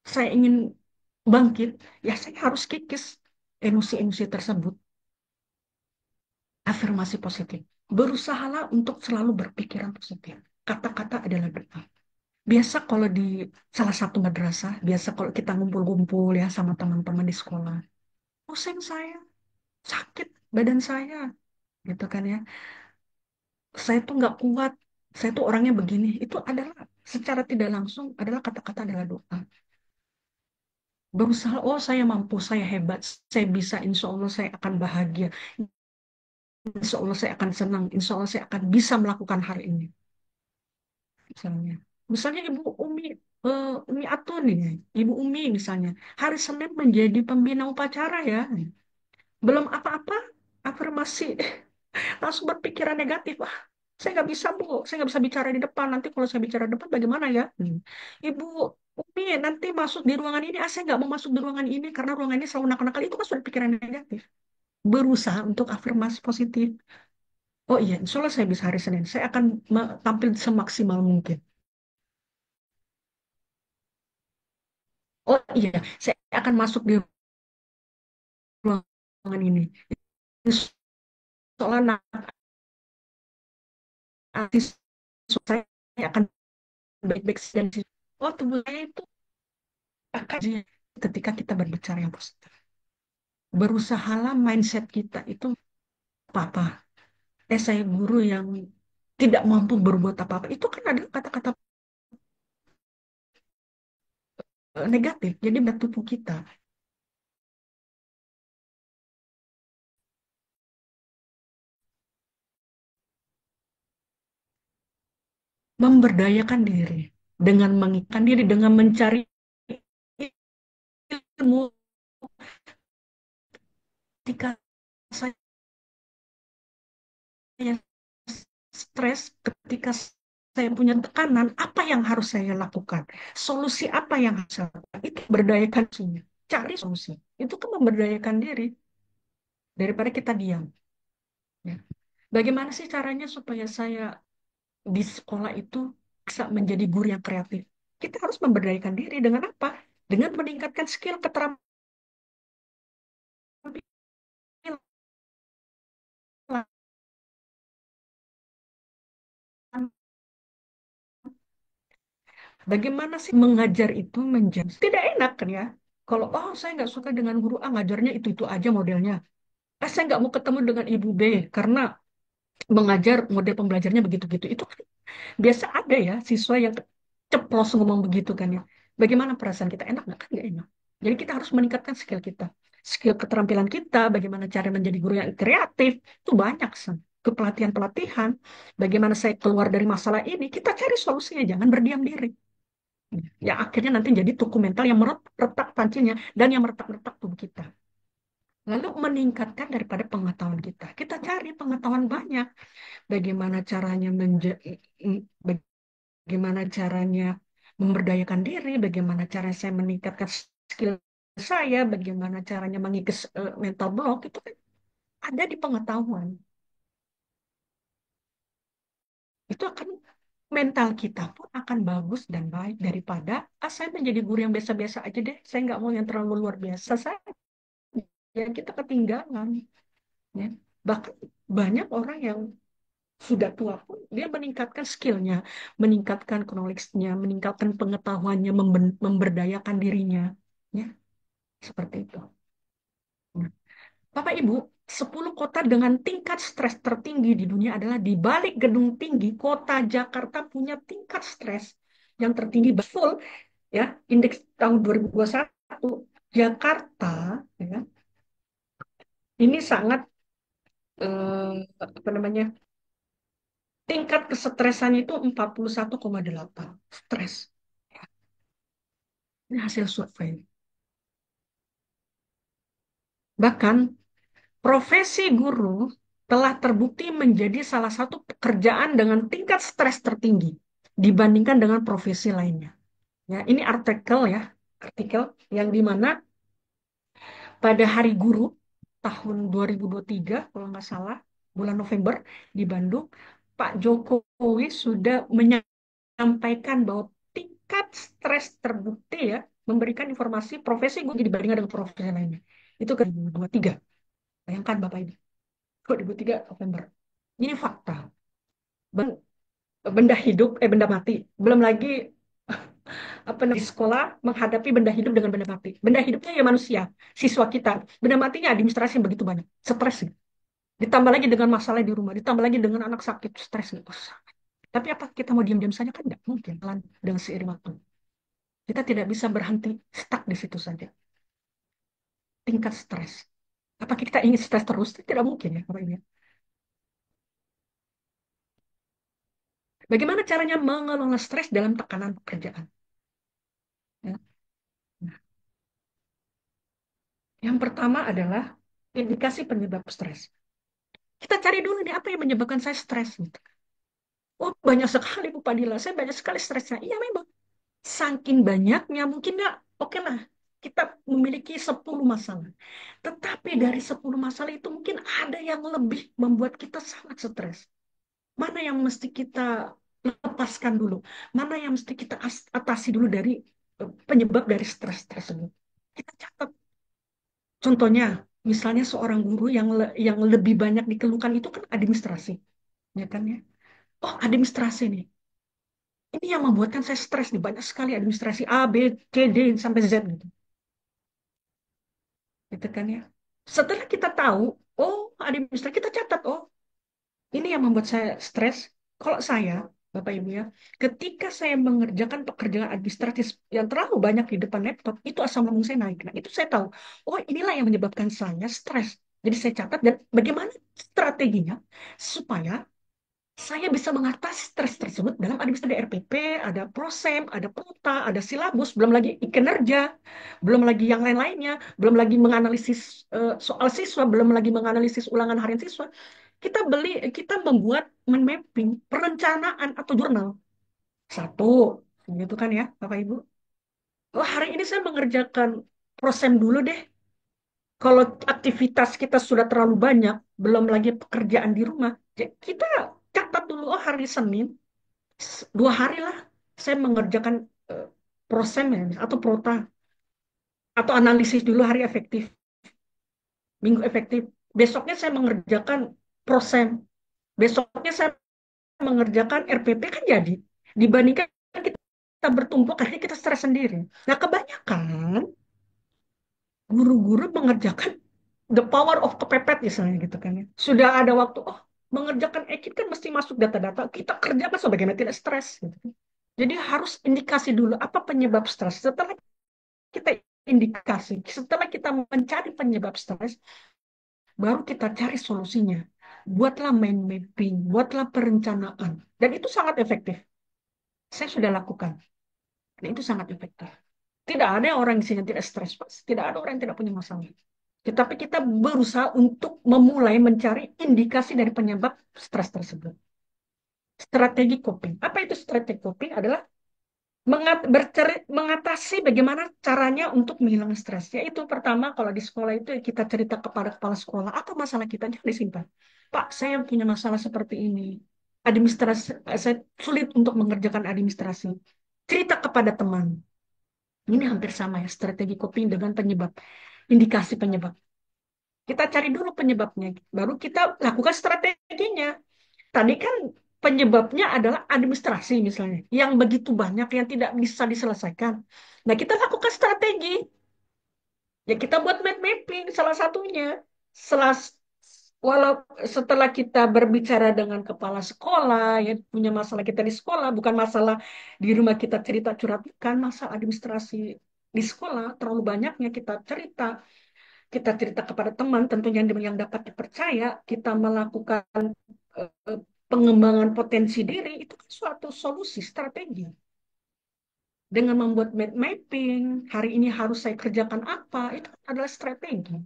saya ingin bangkit, ya saya harus kikis emosi-emosi tersebut. Afirmasi positif. Berusahalah untuk selalu berpikiran positif. Kata-kata adalah doa. Biasa kalau di salah satu madrasah, biasa kalau kita ngumpul-ngumpul ya sama teman-teman di sekolah. Pusing saya, sakit badan saya, gitu kan ya. Saya tuh nggak kuat, saya tuh orangnya begini. Itu adalah secara tidak langsung adalah kata-kata adalah doa. Berusaha, oh saya mampu, saya hebat, saya bisa, insya Allah saya akan bahagia, insya Allah saya akan senang, insya Allah saya akan bisa melakukan hal ini. Misalnya, misalnya Umi Atun ini, Ibu Umi misalnya, hari Senin menjadi pembina upacara ya, belum apa-apa, afirmasi langsung berpikiran negatif. Wah, saya nggak bisa, Bu. Saya nggak bisa bicara di depan. Nanti kalau saya bicara di depan, bagaimana ya? Ibu Umi, nanti masuk di ruangan ini. Saya nggak mau masuk di ruangan ini karena ruangan ini selalu nakal-nakal. Itu kan sudah pikiran negatif. Berusaha untuk afirmasi positif. Oh iya, insya Allah saya bisa hari Senin. Saya akan tampil semaksimal mungkin. Oh iya, saya akan masuk di ruangan ini. Insya Allah nanti saya akan baik-baik saja. Oh, tubuh saya itu akan ketika kita berbicara yang positif. Berusahalah mindset kita itu apa-apa. Saya guru yang tidak mampu berbuat apa-apa. Itu kan ada kata-kata negatif. Jadi tubuh kita memberdayakan diri dengan mengikat diri, dengan mencari ilmu. Ketika saya stres, ketika saya punya tekanan, apa yang harus saya lakukan? Solusi apa yang harus saya lakukan? Itu berdayakan dirinya. Cari solusi. Itu kan memberdayakan diri daripada kita diam. Ya. Bagaimana sih caranya supaya saya di sekolah itu bisa menjadi guru yang kreatif? Kita harus memberdayakan diri dengan apa? Dengan meningkatkan skill keterampilan. Bagaimana sih mengajar itu menjadi tidak enak kan ya? Kalau saya nggak suka dengan guru A ngajarnya itu aja modelnya. Saya nggak mau ketemu dengan ibu B karena mengajar model pembelajarnya begitu-gitu. Itu kan biasa ada ya siswa yang ceplos ngomong begitu kan ya. Bagaimana perasaan kita? Enak nggak? Kan nggak enak. Jadi kita harus meningkatkan skill kita. Skill keterampilan kita, bagaimana cara menjadi guru yang kreatif, itu banyak. San. ke pelatihan-pelatihan, bagaimana saya keluar dari masalah ini, kita cari solusinya, jangan berdiam diri. Ya akhirnya nanti jadi tuku mental yang meretak pancinya dan yang meretak-retak tubuh kita. Lalu meningkatkan daripada pengetahuan kita. Kita cari pengetahuan banyak. Bagaimana caranya bagaimana caranya memberdayakan diri, bagaimana cara saya meningkatkan skill saya, bagaimana caranya mengikis mental block, itu kan ada di pengetahuan. Itu akan mental kita pun akan bagus dan baik daripada saya menjadi guru yang biasa-biasa aja deh. Saya nggak mau yang terlalu luar biasa. Saya ya kita ketinggalan. Ya. Bahkan banyak orang yang sudah tua pun dia meningkatkan skillnya, meningkatkan knowledge-nya, meningkatkan pengetahuannya, memberdayakan dirinya. Ya, seperti itu. Nah, Bapak Ibu, 10 kota dengan tingkat stres tertinggi di dunia adalah di balik gedung tinggi, kota Jakarta punya tingkat stres yang tertinggi full ya, indeks tahun 2021 Jakarta ya, ini sangat apa namanya? Tingkat kesetresannya itu 41,8 stres. Ini hasil survei. Bahkan profesi guru telah terbukti menjadi salah satu pekerjaan dengan tingkat stres tertinggi dibandingkan dengan profesi lainnya. Ya, ini artikel yang di mana pada Hari Guru tahun 2023 kalau nggak salah bulan November di Bandung, Pak Jokowi sudah menyampaikan bahwa tingkat stres terbukti ya memberikan informasi profesi guru dibandingkan dengan profesi lainnya. Itu ke 2023. Bayangkan Bapak ini, 2003 November. Ini fakta. Benda hidup, benda mati. Belum lagi apa di sekolah menghadapi benda hidup dengan benda mati. Benda hidupnya ya manusia, siswa kita. Benda matinya administrasi yang begitu banyak. Stres. Gitu. Ditambah lagi dengan masalah di rumah, ditambah lagi dengan anak sakit, stres. Gitu. Tapi apa kita mau diam-diam saja kan tidak mungkin. Pelan dengan seiring waktu. Kita tidak bisa berhenti stuck di situ saja. Tingkat stres. Apakah kita ingin stres terus? Tidak mungkin ya, Bapak Ibu. Bagaimana caranya mengelola stres dalam tekanan pekerjaan? Ya. Nah, yang pertama adalah indikasi penyebab stres. Kita cari dulu nih apa yang menyebabkan saya stres gitu. Oh banyak sekali Bu Padilla, saya banyak sekali stresnya. Iya memang, saking banyaknya mungkin nggak, oke lah. Kita memiliki 10 masalah. Tetapi dari 10 masalah itu mungkin ada yang lebih membuat kita sangat stres. Mana yang mesti kita lepaskan dulu? Mana yang mesti kita atasi dulu dari penyebab dari stres tersebut? Kita catat. Contohnya, misalnya seorang guru yang lebih banyak dikeluhkan itu kan administrasi, ya kan ya? Oh, administrasi nih. Ini yang membuatkan saya stres nih. Banyak sekali administrasi A, B, C, D, sampai Z gitu. Gitu kan ya. Setelah kita tahu, oh administrasi, kita catat, oh ini yang membuat saya stres. Kalau saya, Bapak Ibu ya, ketika saya mengerjakan pekerjaan administratif yang terlalu banyak di depan laptop, itu asam lambung saya naik. Nah, itu saya tahu, oh inilah yang menyebabkan saya stres. Jadi saya catat dan bagaimana strateginya supaya saya bisa mengatasi stres tersebut dalam administrasi RPP, ada prosem, ada peta, ada silabus, belum lagi kinerja, belum lagi yang lain-lainnya, belum lagi menganalisis soal siswa, belum lagi menganalisis ulangan harian siswa. Kita membuat mapping, perencanaan atau jurnal. Satu, gitu kan ya, Bapak Ibu. Oh, hari ini saya mengerjakan prosem dulu deh. Kalau aktivitas kita sudah terlalu banyak, belum lagi pekerjaan di rumah, kita catat dulu, oh hari Senin, 2 hari lah saya mengerjakan eh, prosem ya, atau prota atau analisis dulu hari efektif, minggu efektif. Besoknya saya mengerjakan prosem, besoknya saya mengerjakan RPP kan jadi dibandingkan kita bertumpuk akhirnya kita stres sendiri. Nah kebanyakan guru-guru mengerjakan the power of kepepet misalnya gitu kan ya. Sudah ada waktu, oh mengerjakan ekip kan mesti masuk data-data, kita kerjakan sebagaimana tidak stres gitu. Jadi harus indikasi dulu apa penyebab stres. Setelah kita indikasi, setelah kita mencari penyebab stres, baru kita cari solusinya. buatlah mind mapping, buatlah perencanaan. Dan itu sangat efektif. Saya sudah lakukan. Dan itu sangat efektif. Tidak ada orang di sini yang tidak stres, Pak. Tidak ada orang yang tidak punya masalah. Tetapi kita berusaha untuk memulai mencari indikasi dari penyebab stres tersebut. Strategi coping. Apa itu strategi coping? Adalah mengatasi bagaimana caranya untuk menghilangkan stres. Yaitu pertama, kalau di sekolah itu kita cerita kepada kepala sekolah atau masalah kita jangan disimpan. Pak, saya punya masalah seperti ini. Administrasi, saya sulit untuk mengerjakan administrasi. Cerita kepada teman. Ini hampir sama ya, strategi coping dengan penyebab, indikasi penyebab. Kita cari dulu penyebabnya, baru kita lakukan strateginya. Tadi kan penyebabnya adalah administrasi misalnya, yang begitu banyak yang tidak bisa diselesaikan. Nah, kita lakukan strategi. Ya, kita buat mind mapping salah satunya. Setelah, walau setelah kita berbicara dengan kepala sekolah, yang punya masalah kita di sekolah, bukan masalah di rumah kita cerita curhat, bukan masalah administrasi di sekolah, terlalu banyaknya kita cerita kepada teman, tentunya yang dapat dipercaya, kita melakukan eh, pengembangan potensi diri, itu kan suatu solusi strategi. Dengan membuat mind mapping, hari ini harus saya kerjakan apa, itu adalah strategi.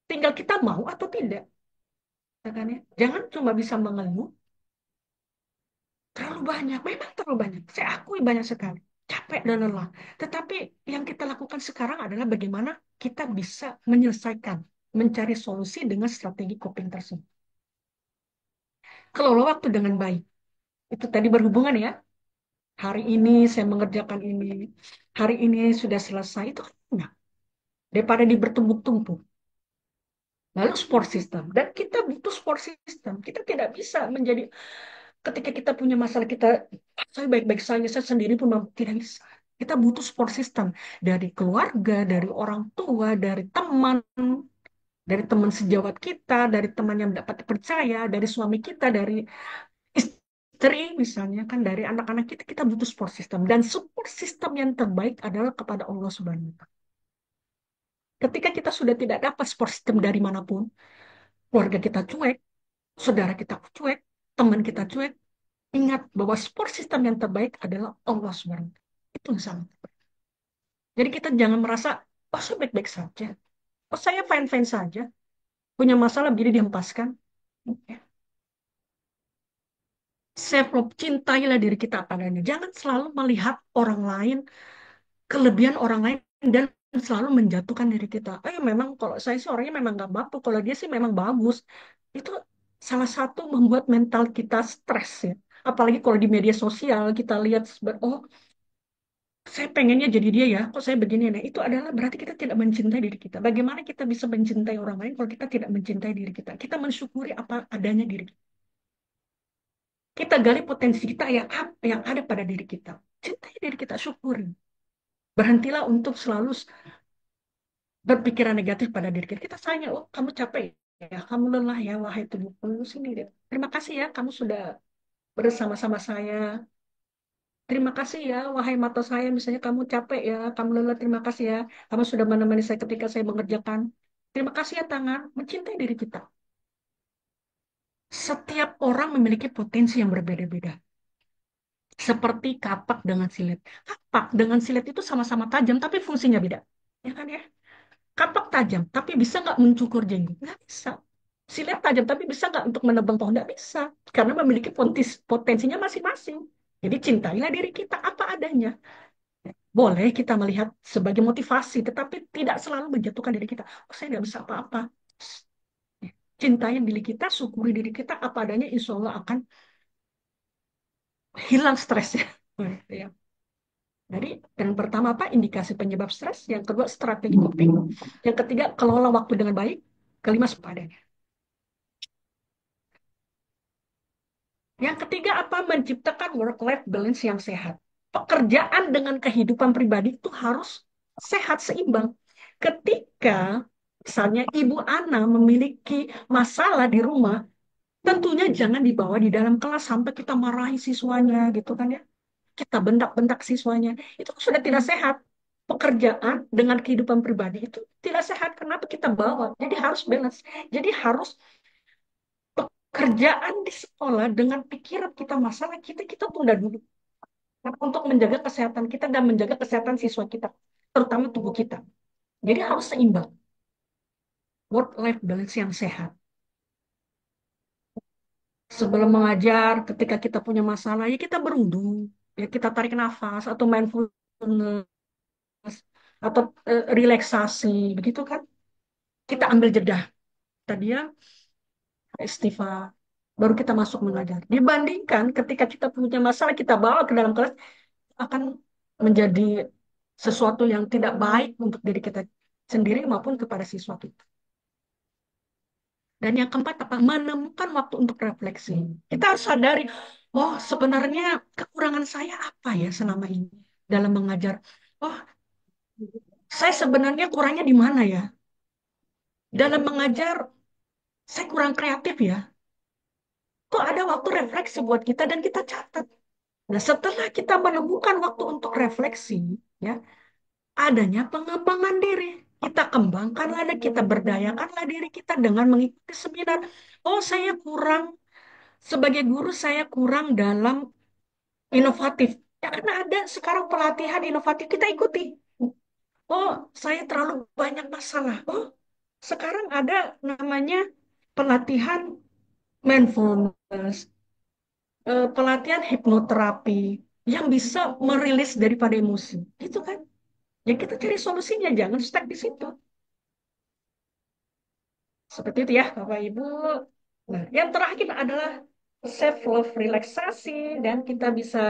Tinggal kita mau atau tidak. Ya kan ya? Jangan cuma bisa mengeluh, terlalu banyak, memang terlalu banyak. Saya akui banyak sekali, capek dan lelah. Tetapi yang kita lakukan sekarang adalah bagaimana kita bisa menyelesaikan, mencari solusi dengan strategi coping tersebut. Kelola waktu dengan baik. Itu tadi berhubungan ya. Hari ini saya mengerjakan ini. Hari ini sudah selesai. Itu kan enggak. Daripada di bertumpuk-tumpuk. Lalu support system. Dan kita butuh support system. Kita tidak bisa menjadi, ketika kita punya masalah, saya baik-baik saja, saya sendiri pun tidak bisa. Kita butuh support system. Dari keluarga, dari orang tua, dari teman sejawat kita, dari teman yang dapat dipercaya, dari suami kita, dari istri misalnya kan, dari anak-anak kita butuh support system, dan support system yang terbaik adalah kepada Allah Subhanahu wa Ta'ala. Ketika kita sudah tidak dapat support system dari manapun, keluarga kita cuek, saudara kita cuek, teman kita cuek, ingat bahwa support system yang terbaik adalah Allah Subhanahu wa Ta'ala. Itu yang sangat terbaik. Jadi kita jangan merasa, oh saya baik-baik saja, oh saya fine-fine saja, punya masalah begini dihempaskan. Ya. Self love, cintailah diri kita apa adanya. Jangan selalu melihat orang lain, kelebihan orang lain, dan selalu menjatuhkan diri kita. Memang kalau saya sih orangnya memang nggak mampu, kalau dia sih memang bagus. Itu salah satu membuat mental kita stres ya. Apalagi kalau di media sosial kita lihat, oh saya pengennya jadi dia ya, kok saya begini. Nah itu adalah berarti kita tidak mencintai diri kita. Bagaimana kita bisa mencintai orang lain kalau kita tidak mencintai diri kita? Kita mensyukuri apa adanya diri kita. Kita gali potensi kita yang ada pada diri kita. Cintai diri kita, syukuri. Berhentilah untuk selalu berpikiran negatif pada diri kita. Kita tanya, oh kamu capek ya, kamu lelah ya, wahai tubuhku, sini deh. Terima kasih ya, kamu sudah bersama-sama saya. Terima kasih ya, wahai mata saya, misalnya kamu capek ya, kamu lelah, terima kasih ya. Kamu sudah menemani saya ketika saya mengerjakan. Terima kasih ya tangan, mencintai diri kita. Setiap orang memiliki potensi yang berbeda-beda. Seperti kapak dengan silet. Kapak dengan silet itu sama-sama tajam, tapi fungsinya beda. Ya kan ya? Kapak tajam, tapi bisa nggak mencukur jenggot? Nggak bisa. Silet tajam, tapi bisa nggak untuk menebang pohon? Nggak bisa. Karena memiliki potensinya masing-masing. Jadi cintailah diri kita apa adanya. Boleh kita melihat sebagai motivasi, tetapi tidak selalu menjatuhkan diri kita. Oh, saya nggak bisa apa-apa. Cintai diri kita, syukuri diri kita apa adanya, insya Allah akan hilang stresnya. Ya. Jadi, yang pertama apa? Indikasi penyebab stres. Yang kedua, strategi coping. Yang ketiga, kelola waktu dengan baik. Kelima, sepadanya. Yang ketiga apa? Menciptakan work-life balance yang sehat. Pekerjaan dengan kehidupan pribadi itu harus sehat, seimbang. Ketika misalnya Ibu Ana memiliki masalah di rumah, tentunya jangan dibawa di dalam kelas sampai kita marahi siswanya gitu kan ya. Kita bentak-bentak siswanya. Itu sudah tidak sehat. pekerjaan dengan kehidupan pribadi itu tidak sehat. Kenapa kita bawa? Jadi harus balance. Jadi harus pekerjaan di sekolah dengan pikiran kita masalah kita kita tunda dulu. Untuk menjaga kesehatan kita dan menjaga kesehatan siswa kita, terutama tubuh kita. Jadi harus seimbang, work-life balance yang sehat. Sebelum mengajar, ketika kita punya masalah, ya kita berunding, ya kita tarik nafas atau mindfulness atau relaksasi, begitu kan? Kita ambil jeda. Tadi ya istighfar, baru kita masuk mengajar. Dibandingkan ketika kita punya masalah, kita bawa ke dalam kelas, akan menjadi sesuatu yang tidak baik untuk diri kita sendiri maupun kepada siswa kita. Dan yang keempat apa? Menemukan waktu untuk refleksi. Kita harus sadari, oh sebenarnya kekurangan saya apa ya selama ini dalam mengajar. Oh, saya sebenarnya kurangnya di mana ya? Dalam mengajar, saya kurang kreatif ya. Tuh ada waktu refleksi buat kita dan kita catat. Nah, setelah kita menemukan waktu untuk refleksi, ya, adanya pengembangan diri. Kita kembangkanlah dan kita berdayakanlah diri kita dengan mengikuti seminar. Oh, saya kurang sebagai guru, saya kurang dalam inovatif. Ya, karena ada sekarang pelatihan inovatif kita ikuti. Oh, saya terlalu banyak masalah. Oh, sekarang ada namanya pelatihan mindfulness, pelatihan hipnoterapi yang bisa merilis daripada emosi. Gitu kan? Ya kita cari solusinya, jangan stuck di situ. Seperti itu ya, Bapak Ibu. Nah, yang terakhir adalah self love relaksasi dan kita bisa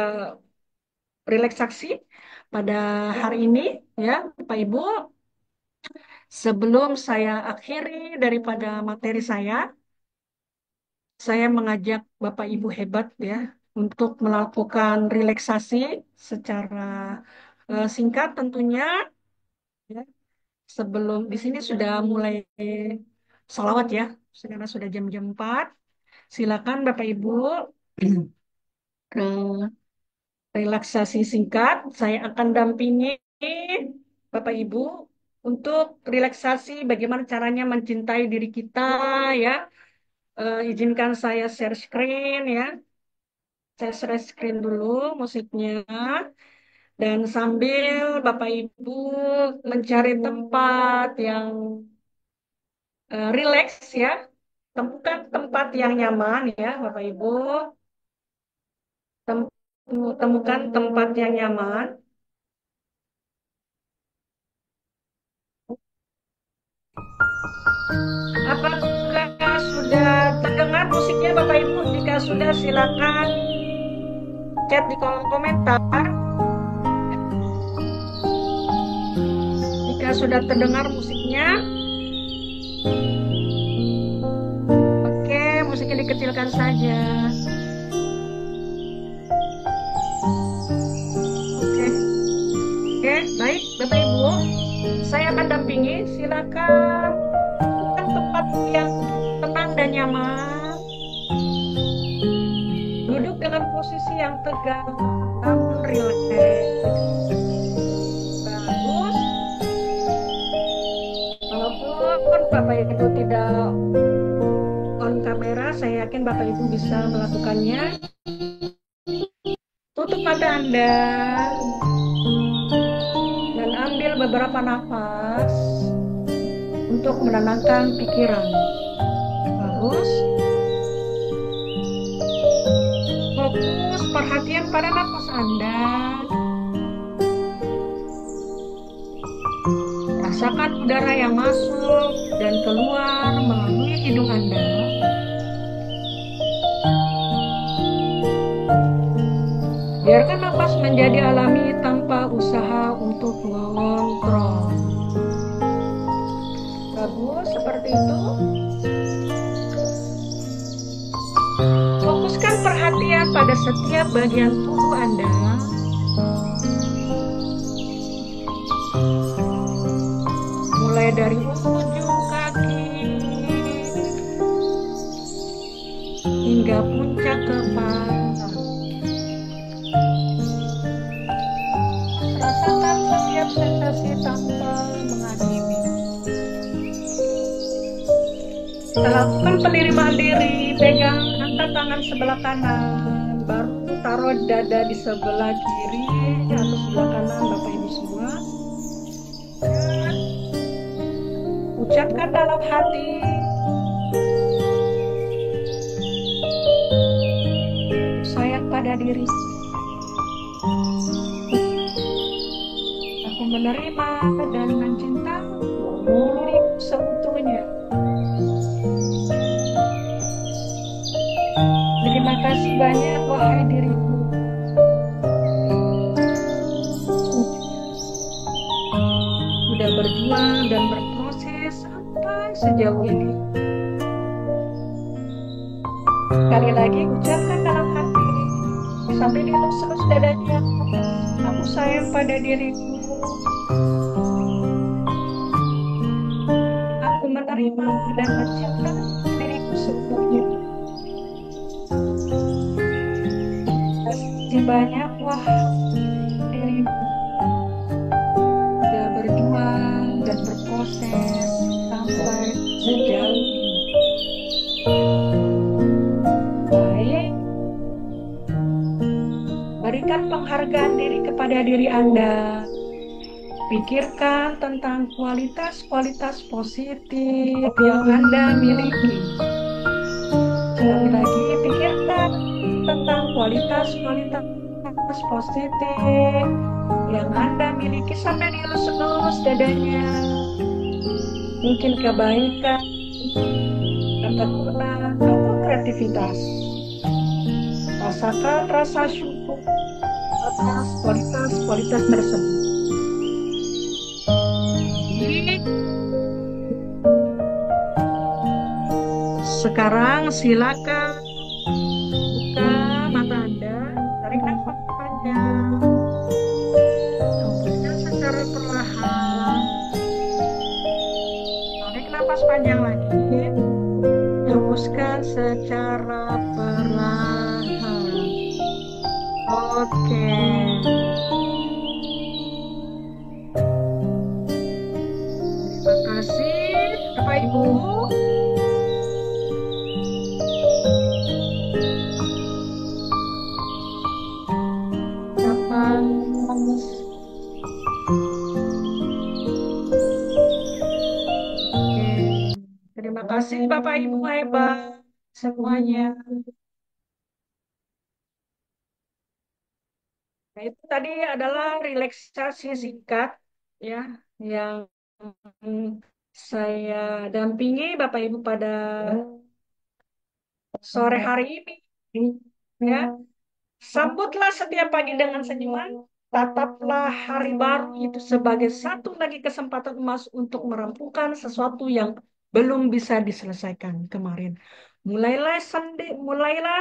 relaksasi pada hari ini ya, Bapak Ibu. Sebelum saya akhiri daripada materi saya mengajak Bapak Ibu hebat ya untuk melakukan relaksasi secara singkat tentunya ya. Sebelum di sini sudah mulai salawat ya, karena sudah jam-jam 4. Silakan Bapak Ibu eh, relaksasi singkat. Saya akan dampingi Bapak Ibu untuk relaksasi bagaimana caranya mencintai diri kita ya. Izinkan saya share screen ya. Saya share screen dulu musiknya dan sambil Bapak Ibu mencari tempat yang relax ya. Temukan tempat yang nyaman ya Bapak Ibu. Tem- Temukan tempat yang nyaman. Apakah sudah terdengar musiknya Bapak Ibu? Jika sudah silakan chat di kolom komentar. Jika sudah terdengar musiknya, oke, musiknya dikecilkan saja. Oke, oke, baik Bapak Ibu, saya akan dampingi. Silakan temukan tempat yang tenang dan nyaman. Duduk dengan posisi yang tegak namun rileks. Bagus. Walaupun Bapak Ibu tidak on kamera, saya yakin Bapak Ibu bisa melakukannya. Tutup mata Anda dan ambil beberapa nafas untuk menenangkan pikiran. Bagus. Fokus perhatian pada nafas Anda. Rasakan udara yang masuk dan keluar melalui hidung Anda. Biarkan nafas menjadi alami tanpa usaha untuk mengontrol. Bagus, seperti itu. Fokuskan perhatian pada setiap bagian tubuh Anda. Mulai dari ujung kaki hingga puncak kepala. Rasakan setiap sensasi Lakukan penerimaan diri, pegang angkat tangan sebelah kanan, baru taruh dada di sebelah kiri atau sebelah kanan Bapak Ibu semua. Dan ucapkan dalam hati, sayang pada diri, aku menerima dan mencintai diriku seutuhnya. Terima kasih banyak wahai diriku. Sudah berjuang dan berproses sampai sejauh ini. Sekali lagi ucapkan dalam hati sampai dilus-lus dadanya. Aku sayang pada diriku. Aku menerima dan mencintai diriku seutuhnya. Terima kasih banyak wahai diriku. Sudah berjuang dan berproses sampai sejauh ini. Baik, berikan penghargaan diri kepada diri Anda. Pikirkan tentang kualitas-kualitas positif yang Anda miliki. Sekali lagi, pikirkan tentang kualitas-kualitas positif yang Anda miliki sampai dilus-lus dadanya. Mungkin kebaikan, ketekunan, atau kreativitas. Rasakan rasa syukur atas kualitas-kualitas tersebut. Sekarang silakan buka mata Anda, tarik nafas panjang, hembuskan secara perlahan, tarik nafas panjang lagi, hembuskan secara perlahan. Oke. Terima kasih, Bapak Ibu. Nafas. Oke. Terima kasih Bapak Ibu hebat semuanya. Nah, itu tadi adalah relaksasi singkat ya yang saya dampingi Bapak Ibu pada sore hari ini ya. Sambutlah setiap pagi dengan senyuman, tataplah hari baru itu sebagai satu lagi kesempatan emas untuk merampungkan sesuatu yang belum bisa diselesaikan kemarin. Mulailah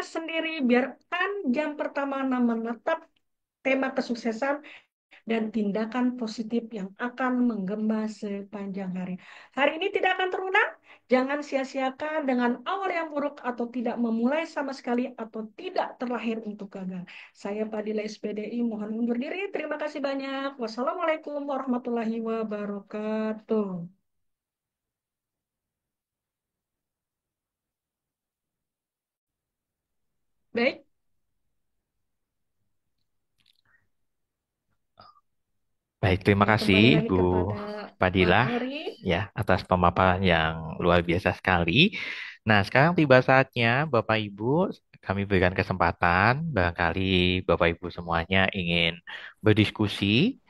sendiri, biarkan jam pertama menetap tema kesuksesan dan tindakan positif yang akan menggema sepanjang hari. Hari ini tidak akan terulang. Jangan sia-siakan dengan awal yang buruk atau tidak memulai sama sekali atau tidak terlahir untuk gagal. Saya Padilla SPDI mohon undur diri. Terima kasih banyak. Wassalamualaikum warahmatullahi wabarakatuh. Baik,
Baik, terima
saya
kasih
kembali lagi
Bu
kepada
Fadilah
materi.
ya atas pemaparan yang luar biasa sekali. Nah, sekarang tiba saatnya Bapak Ibu kami berikan kesempatan barangkali Bapak Ibu semuanya ingin berdiskusi,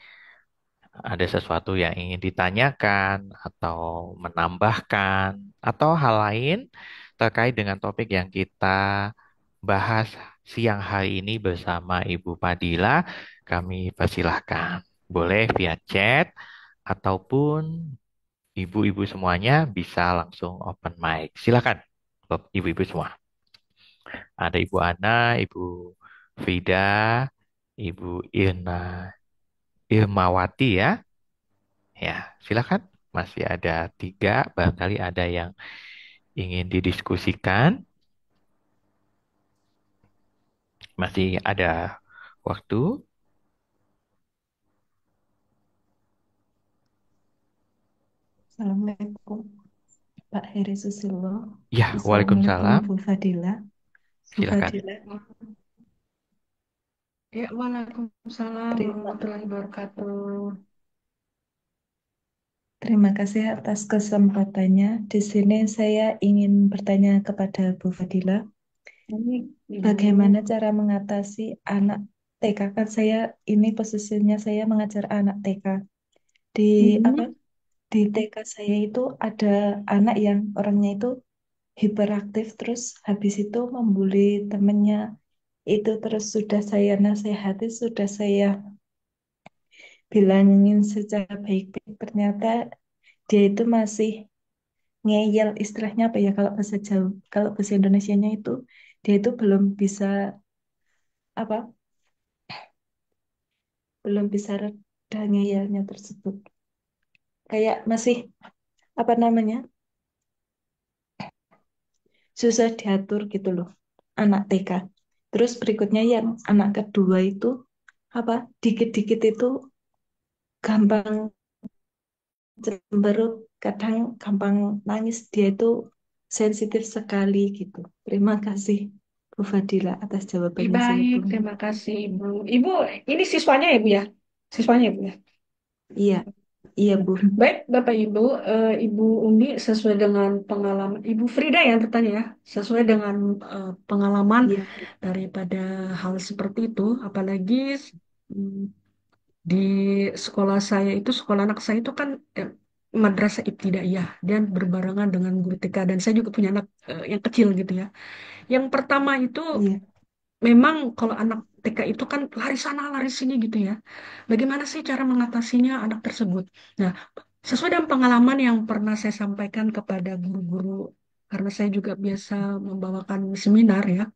ada sesuatu yang ingin ditanyakan atau menambahkan atau hal lain terkait dengan topik yang kita bahas siang hari ini bersama Ibu Padilla, kami persilahkan. Boleh via chat ataupun ibu-ibu semuanya bisa langsung open mic. Silakan, ibu-ibu semua. Ada Ibu Ana, Ibu Frida, Ibu Irmawati ya. Ya, silakan. Masih ada 3, barangkali ada yang ingin didiskusikan. Masih ada waktu.
Assalamualaikum. Pak Heri Susilo.
Ya,
Assalamualaikum
waalaikumsalam.
Bu Fadila. Bu
Silakan.
Fadila,
Ya, Waalaikumsalam
terima,
warahmatullahi wabarakatuh.
terima kasih atas kesempatannya. Di sini saya ingin bertanya kepada Bu Fadila,
Ini Ibu.
bagaimana cara mengatasi anak TK? Kan saya ini posisinya saya mengajar anak TK. Di apa?
Mhm.
Di TK saya itu ada anak yang orangnya itu hiperaktif, terus habis itu membuli temennya. Itu terus sudah saya nasihati, sudah saya bilangin secara baik-baik, ternyata dia itu masih ngeyel, istilahnya apa ya kalau bahasa Jawa, kalau bahasa Indonesianya itu dia itu apa belum bisa reda ngeyelnya tersebut, kayak masih apa namanya susah diatur gitu loh, anak TK. Terus berikutnya yang anak kedua itu apa, dikit-dikit itu gampang cemberut, kadang gampang nangis, dia itu sensitif sekali gitu. Terima kasih Bu Fadila atas jawabannya, saya
Baik,
tunggu.
terima kasih Ibu. Ibu, ini siswanya ya Bu ya? Siswanya ya Bu ya?
Iya, iya Bu.
Baik, Bapak Ibu, Ibu Umi sesuai dengan pengalaman, Ibu Frida yang bertanya ya, sesuai dengan pengalaman
Iya,
daripada hal seperti itu, apalagi mm, di sekolah saya itu, sekolah anak saya itu kan madrasah ibtidaiyah dan berbarengan dengan guru TK dan saya juga punya anak yang kecil gitu ya. Yang pertama itu
iya,
memang kalau anak TK itu kan lari sana lari sini gitu ya. Bagaimana sih cara mengatasinya anak tersebut? Nah, sesuai dengan pengalaman yang pernah saya sampaikan kepada guru-guru, karena saya juga biasa membawakan seminar ya,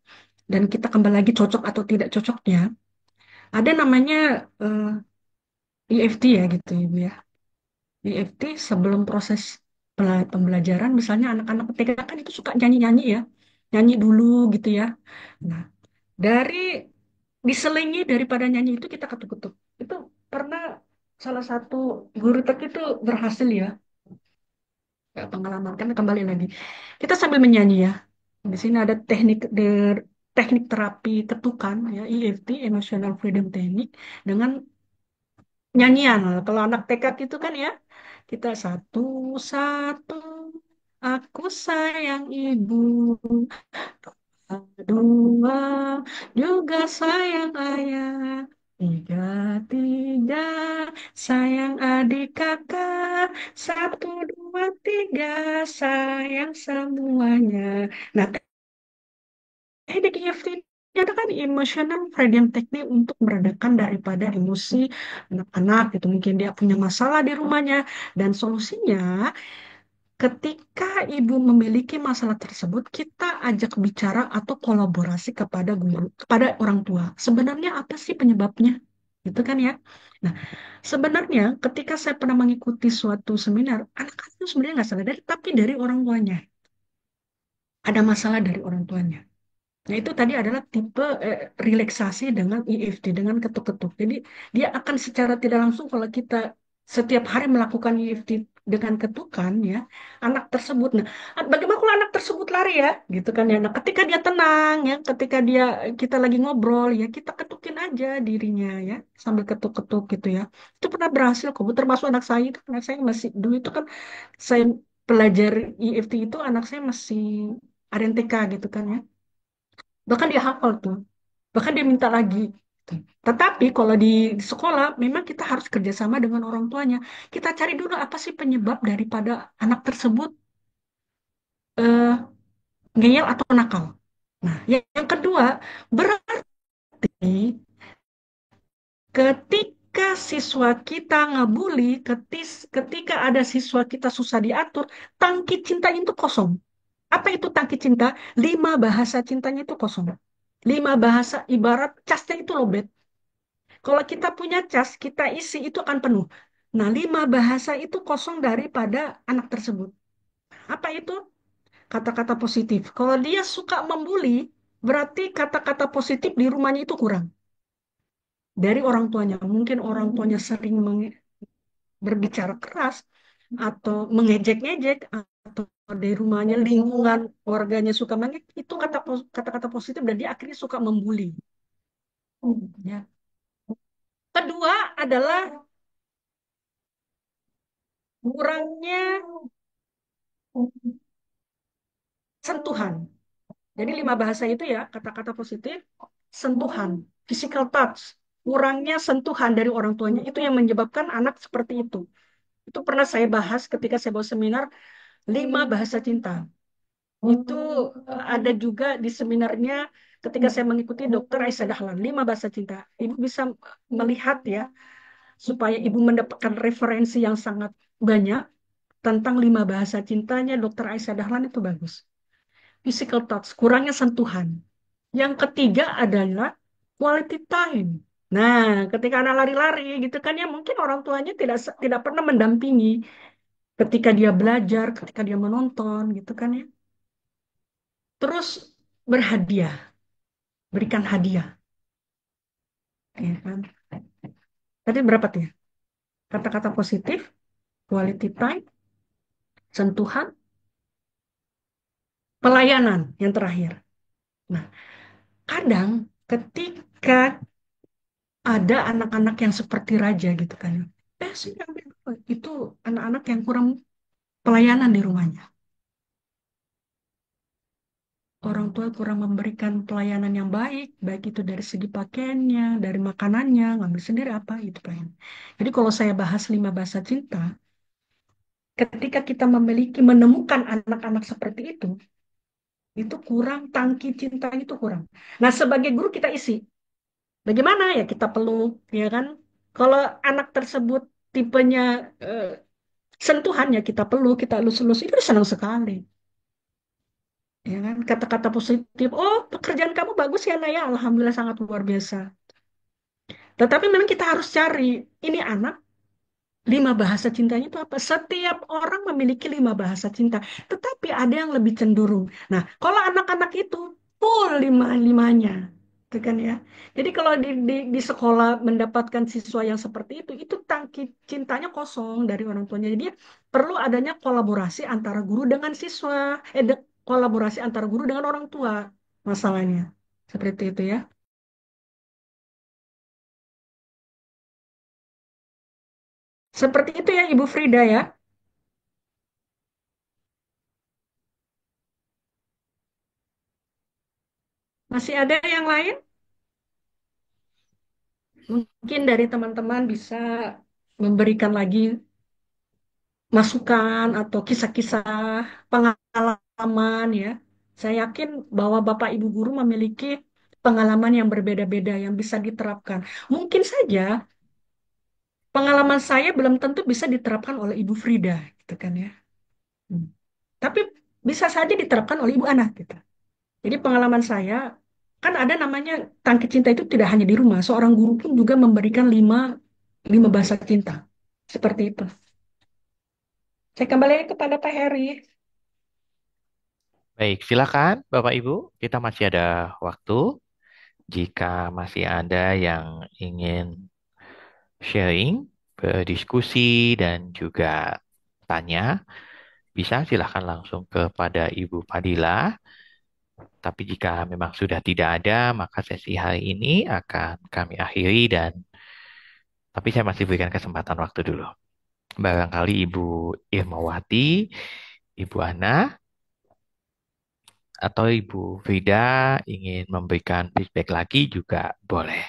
dan kita kembali lagi cocok atau tidak cocoknya, ada namanya EFT ya gitu Ibu ya. EFT sebelum proses pembelajaran, misalnya anak-anak TK kan itu suka nyanyi-nyanyi ya, nyanyi dulu gitu ya. Nah, dari diselingi daripada nyanyi itu kita ketuk-ketuk. Itu pernah salah satu guru TK itu berhasil ya, ya, pengalaman kan kembali lagi. Kita sambil menyanyi ya. Di sini ada teknik terapi ketukan ya, EFT, Emotional Freedom Technique dengan nyanyian. Kalau anak TK itu kan ya, kita satu-satu, aku sayang ibu, dua, juga sayang ayah, tiga, tiga, sayang adik kakak, satu, dua, tiga, sayang semuanya. Nah, teknik EFT ini ada kan emotional freedom technique untuk meredakan daripada emosi anak-anak gitu. Mungkin dia punya masalah di rumahnya dan solusinya ketika ibu memiliki masalah tersebut, kita ajak bicara atau kolaborasi kepada guru, kepada orang tua. Sebenarnya apa sih penyebabnya? Gitu kan ya. Nah, sebenarnya ketika saya pernah mengikuti suatu seminar, anak-anak itu sebenarnya nggak salah dari, tapi dari orang tuanya. Ada masalah dari orang tuanya. Nah, itu tadi adalah tipe relaksasi dengan EFT, dengan ketuk-ketuk. Jadi, dia akan secara tidak langsung kalau kita setiap hari melakukan EFT dengan ketukan, ya, anak tersebut. Nah, bagaimana kalau anak tersebut lari ya, gitu kan ya. Nah, ketika dia tenang, ya, ketika kita lagi ngobrol, ya, kita ketukin aja dirinya, ya, sambil ketuk-ketuk gitu ya. Itu pernah berhasil kok, Bu. Termasuk anak saya masih dulu itu kan saya belajar EFT itu anak saya masih RNTK gitu kan ya. Bahkan dia hafal tuh. Bahkan dia minta lagi. Tetapi kalau di sekolah memang kita harus kerjasama dengan orang tuanya. Kita cari dulu apa sih penyebab daripada anak tersebut eh, ngeyel atau nakal. Nah, yang kedua, berarti ketika siswa kita ngebully, ketika ada siswa kita susah diatur, tangki cintanya itu kosong. Apa itu tangki cinta? 5 bahasa cintanya itu kosong. 5 bahasa ibarat casnya itu lobet. Kalau kita punya cas, kita isi itu akan penuh. Nah, 5 bahasa itu kosong daripada anak tersebut. Apa itu? Kata-kata positif. Kalau dia suka membuli, berarti kata-kata positif di rumahnya itu kurang. Dari orang tuanya. Mungkin orang tuanya sering berbicara keras, atau mengejek-ngejek, atau di rumahnya, lingkungan keluarganya suka mengek, itu kata-kata positif dan dia akhirnya suka membuli. Ya. Kedua adalah kurangnya sentuhan. Jadi 5 bahasa itu ya, kata-kata positif, sentuhan, physical touch, kurangnya sentuhan dari orang tuanya. Itu yang menyebabkan anak seperti itu. Itu pernah saya bahas ketika saya bawa seminar 5 bahasa cinta. Itu ada juga di seminarnya ketika saya mengikuti Dr. Aisyah Dahlan, 5 bahasa cinta. Ibu bisa melihat ya, supaya ibu mendapatkan referensi yang sangat banyak tentang 5 bahasa cintanya Dr. Aisyah Dahlan itu bagus. Physical touch, kurangnya sentuhan. Yang ketiga adalah quality time. Nah, ketika anak lari-lari gitu kan ya, mungkin orang tuanya tidak pernah mendampingi ketika dia belajar, ketika dia menonton gitu kan ya. Terus berhadiah, berikan hadiah, ya kan? Tadi berapa tuh ya? Kata-kata positif, quality time, sentuhan, pelayanan yang terakhir. Nah, kadang ketika ada anak-anak yang seperti raja gitu kan, sih itu anak-anak yang kurang pelayanan di rumahnya. Orang tua kurang memberikan pelayanan yang baik, baik itu dari segi pakaiannya, dari makanannya, ngambil sendiri apa itu pelayanan. Jadi kalau saya bahas 5 bahasa cinta, ketika kita menemukan anak-anak seperti itu kurang, tangki cinta itu kurang. Nah, sebagai guru kita isi, bagaimana ya kita peluk, ya kan? Kalau anak tersebut tipenya eh, sentuhannya kita peluk, kita elus-elus, itu senang sekali. Ya kan? Kata-kata positif, oh pekerjaan kamu bagus ya Naya, alhamdulillah sangat luar biasa. Tetapi memang kita harus cari, ini anak 5 bahasa cintanya itu apa? Setiap orang memiliki 5 bahasa cinta, tetapi ada yang lebih cenderung. Nah, kalau anak-anak itu full lima-limanya, itu kan ya. Jadi kalau di sekolah mendapatkan siswa yang seperti itu tangki cintanya kosong dari orang tuanya. Jadi perlu adanya kolaborasi antara guru dengan siswa, kolaborasi antara guru dengan orang tua. Masalahnya seperti itu ya. Seperti itu ya Ibu Frida ya. Masih ada yang lain? Mungkin dari teman-teman bisa memberikan lagi masukan atau kisah-kisah pengalaman ya. Saya yakin bahwa Bapak Ibu guru memiliki pengalaman yang berbeda-beda yang bisa diterapkan. Mungkin saja pengalaman saya belum tentu bisa diterapkan oleh Ibu Frida, gitu kan ya. Hmm. Tapi bisa saja diterapkan oleh Ibu Anak gitu. Jadi pengalaman saya kan ada namanya tangki cinta itu tidak hanya di rumah. Seorang guru pun juga memberikan lima bahasa cinta. Seperti itu. Saya kembali kepada Pak Heri.
Baik, silakan Bapak Ibu, kita masih ada waktu. Jika masih ada yang ingin sharing, berdiskusi, dan juga tanya, bisa silahkan langsung kepada Ibu Padilla. Tapi jika memang sudah tidak ada, maka sesi hari ini akan kami akhiri dan tapi saya masih berikan kesempatan waktu dulu. Barangkali Ibu Irmawati, Ibu Ana, atau Ibu Frida ingin memberikan feedback lagi juga boleh.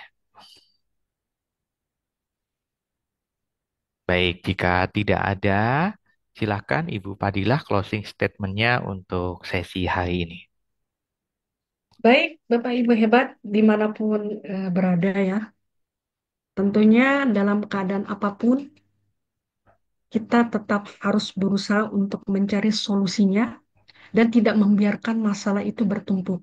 Baik, jika tidak ada, silakan Ibu Padilah closing statement-nya untuk sesi hari ini.
Baik, Bapak Ibu hebat dimanapun berada ya. Tentunya dalam keadaan apapun, kita tetap harus berusaha untuk mencari solusinya dan tidak membiarkan masalah itu bertumpuk.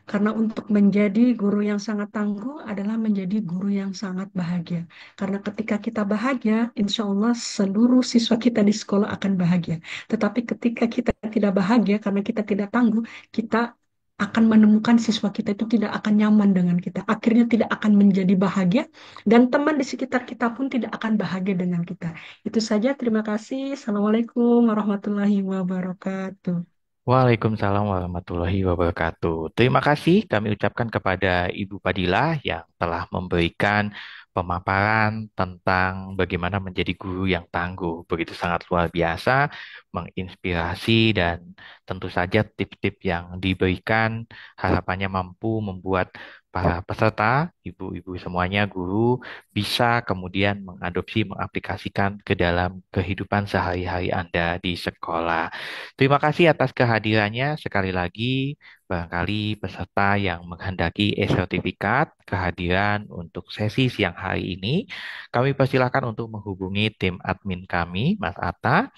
Karena untuk menjadi guru yang sangat tangguh adalah menjadi guru yang sangat bahagia. Karena ketika kita bahagia, insya Allah seluruh siswa kita di sekolah akan bahagia. Tetapi ketika kita tidak bahagia karena kita tidak tangguh, kita akan menemukan siswa kita itu tidak akan nyaman dengan kita. Akhirnya tidak akan menjadi bahagia dan teman di sekitar kita pun tidak akan bahagia dengan kita. Itu saja, terima kasih. Assalamualaikum warahmatullahi wabarakatuh.
Waalaikumsalam warahmatullahi wabarakatuh. Terima kasih kami ucapkan kepada Ibu Padilah yang telah memberikan pemaparan tentang bagaimana menjadi guru yang tangguh. Begitu sangat luar biasa, menginspirasi dan tentu saja tips-tips yang diberikan harapannya mampu membuat para peserta, ibu-ibu semuanya, guru, bisa kemudian mengadopsi, mengaplikasikan ke dalam kehidupan sehari-hari Anda di sekolah. Terima kasih atas kehadirannya sekali lagi. Barangkali peserta yang menghendaki e-sertifikat kehadiran untuk sesi siang hari ini, kami persilahkan untuk menghubungi tim admin kami, Mas Atta,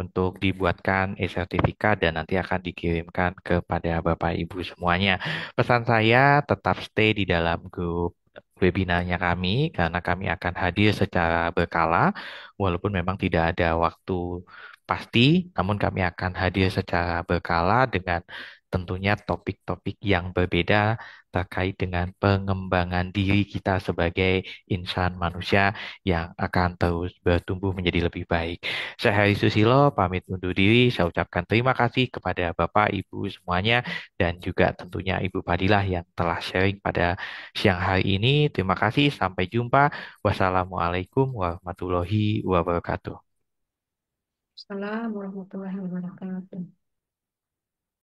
untuk dibuatkan e-sertifikat dan nanti akan dikirimkan kepada Bapak Ibu semuanya. Pesan saya tetap stay di dalam grup webinarnya kami karena kami akan hadir secara berkala walaupun memang tidak ada waktu pasti, namun kami akan hadir secara berkala dengan tentunya topik-topik yang berbeda terkait dengan pengembangan diri kita sebagai insan manusia yang akan terus bertumbuh menjadi lebih baik. Saya Heri Susilo, pamit undur diri. Saya ucapkan terima kasih kepada Bapak, Ibu semuanya, dan juga tentunya Ibu Padilah yang telah sharing pada siang hari ini. Terima kasih, sampai jumpa. Wassalamualaikum warahmatullahi wabarakatuh.
Assalamualaikum warahmatullahi wabarakatuh.